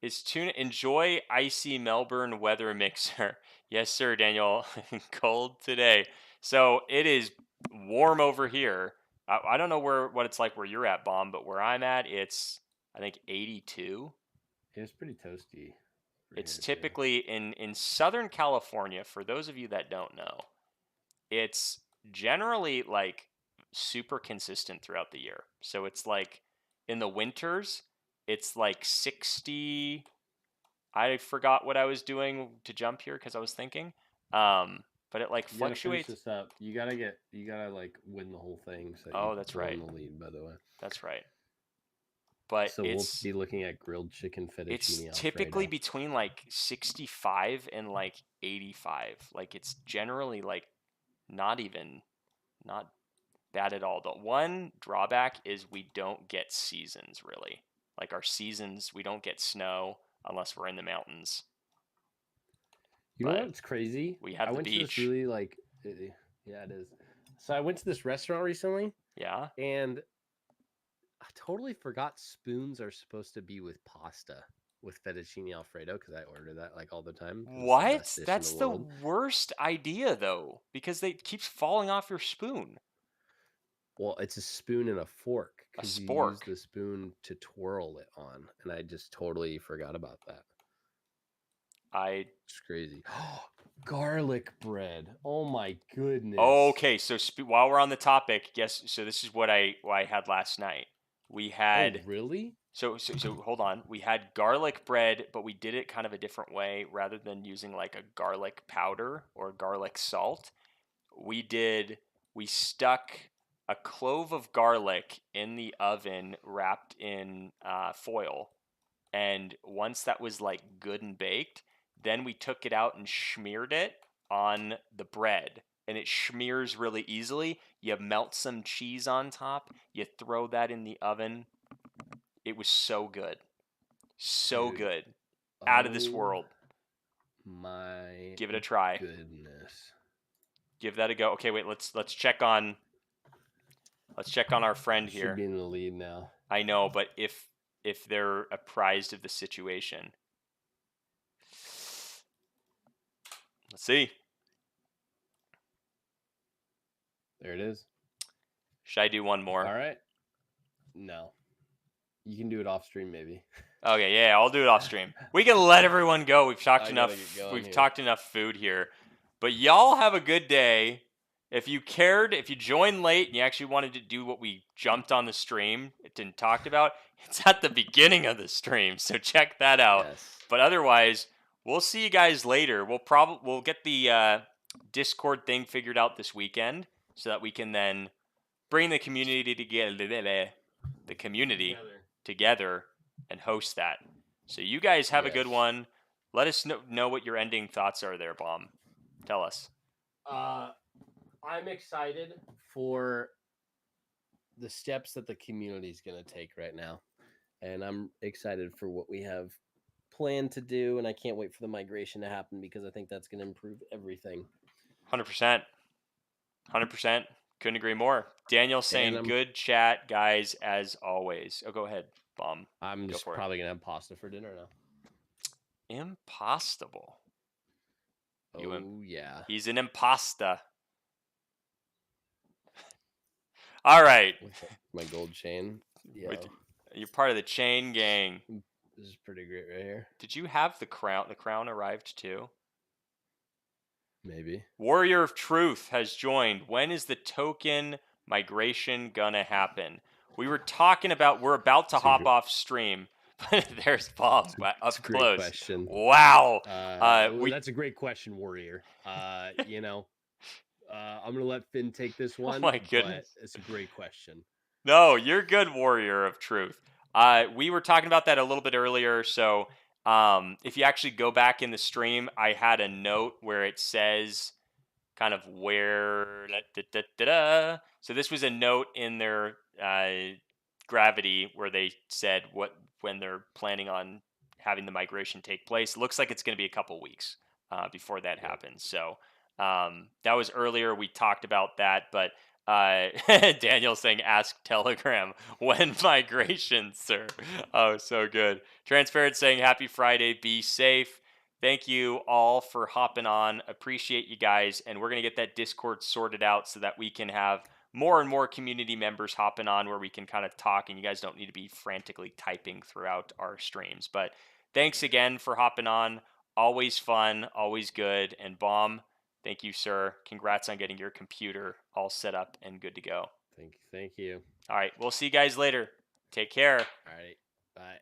Is tuna enjoy icy Melbourne weather mixer? Yes, sir, Daniel. Cold today. So it is warm over here. I don't know what it's like where you're at, Bomb, but where I'm at, it's I think 82. It's pretty toasty. It's typically in Southern California, for those of you that don't know, it's generally like super consistent throughout the year. So it's like in the winters, it's like 60. I forgot what I was doing to jump here because I was thinking. But it like fluctuates. This up. You gotta like win the whole thing. So that's right. In the lead, by the way. That's right. But so we'll be looking at grilled chicken fettuccine. It's typically between like 65 and like 85. Like it's generally like not bad at all. The one drawback is we don't get seasons really. Like our seasons, we don't get snow unless we're in the mountains. You know what's crazy? We have the beach. To this really yeah, it is. So I went to this restaurant recently. Yeah. And I totally forgot spoons are supposed to be with pasta with fettuccine alfredo because I order that like all the time. What? That's the worst idea though, because it keeps falling off your spoon. Well, it's a spoon and a fork. A spork. You use the spoon to twirl it on, and I just totally forgot about that. It's crazy. Garlic bread. Oh my goodness. Okay, so while we're on the topic, yes. So this is what I had last night. We had really. So hold on. We had garlic bread, but we did it kind of a different way. Rather than using like a garlic powder or garlic salt, we stuck a clove of garlic in the oven wrapped in foil, and once that was like good and baked, then we took it out and smeared it on the bread, and it smears really easily. You melt some cheese on top, you throw that in the oven. It was so good. So good. Out of this world. Give it a try. Goodness. Give that a go. Okay, wait, let's check on our friend here. Should be in the lead now. I know, but if they're apprised of the situation. Let's see. There it is. Should I do one more? All right. No. You can do it off stream, maybe. Okay, yeah, I'll do it off stream. We can let everyone go. We've talked I enough. gotta get going We've here. talked enough food here. But y'all have a good day. If you cared, if you joined late and you actually wanted to do what we jumped on the stream and talked about, it's at the beginning of the stream. So check that out. Yes. But otherwise, we'll see you guys later. We'll get the Discord thing figured out this weekend so that we can then bring the community together and host that. So you guys have a good Yes. one. Let us know what your ending thoughts are there, Bomb. Tell us. I'm excited for the steps that the community is going to take right now. And I'm excited for what we have planned to do. And I can't wait for the migration to happen because I think that's going to improve everything. 100%. 100%. Couldn't agree more. Daniel saying I'm- good chat, guys, as always. Oh, go ahead, Bomb. I'm Go just for it. probably going to have pasta for dinner now. Impostable. You Oh, yeah. He's an impasta. All right. With my gold chain. Yeah. You're part of the chain gang. This is pretty great right here. Did you have the crown? The crown arrived too? Maybe. Warrior of Truth has joined. When is the token migration gonna happen? We were talking about, we're about to That's a hop good- off stream. But there's Bob up That's a great close. question. Wow. That's a great question, Warrior. You know, I'm going to let Finn take this one. my goodness. But it's a great question. No, you're good, Warrior of Truth. We were talking about that a little bit earlier. So if you actually go back in the stream, I had a note where it says kind of where. So this was a note in their Gravity where they said when they're planning on having the migration take place. It looks like it's going to be a couple weeks before that happens. So that was earlier. We talked about that, but Daniel saying, ask Telegram when migration, sir. Oh, so good. Transparent saying, happy Friday. Be safe. Thank you all for hopping on. Appreciate you guys. And we're going to get that Discord sorted out so that we can have more and more community members hopping on where we can kind of talk and you guys don't need to be frantically typing throughout our streams. But thanks again for hopping on. Always fun, always good. And Bomb, thank you, sir. Congrats on getting your computer all set up and good to go. Thank you. All right, we'll see you guys later. Take care. All right. Bye.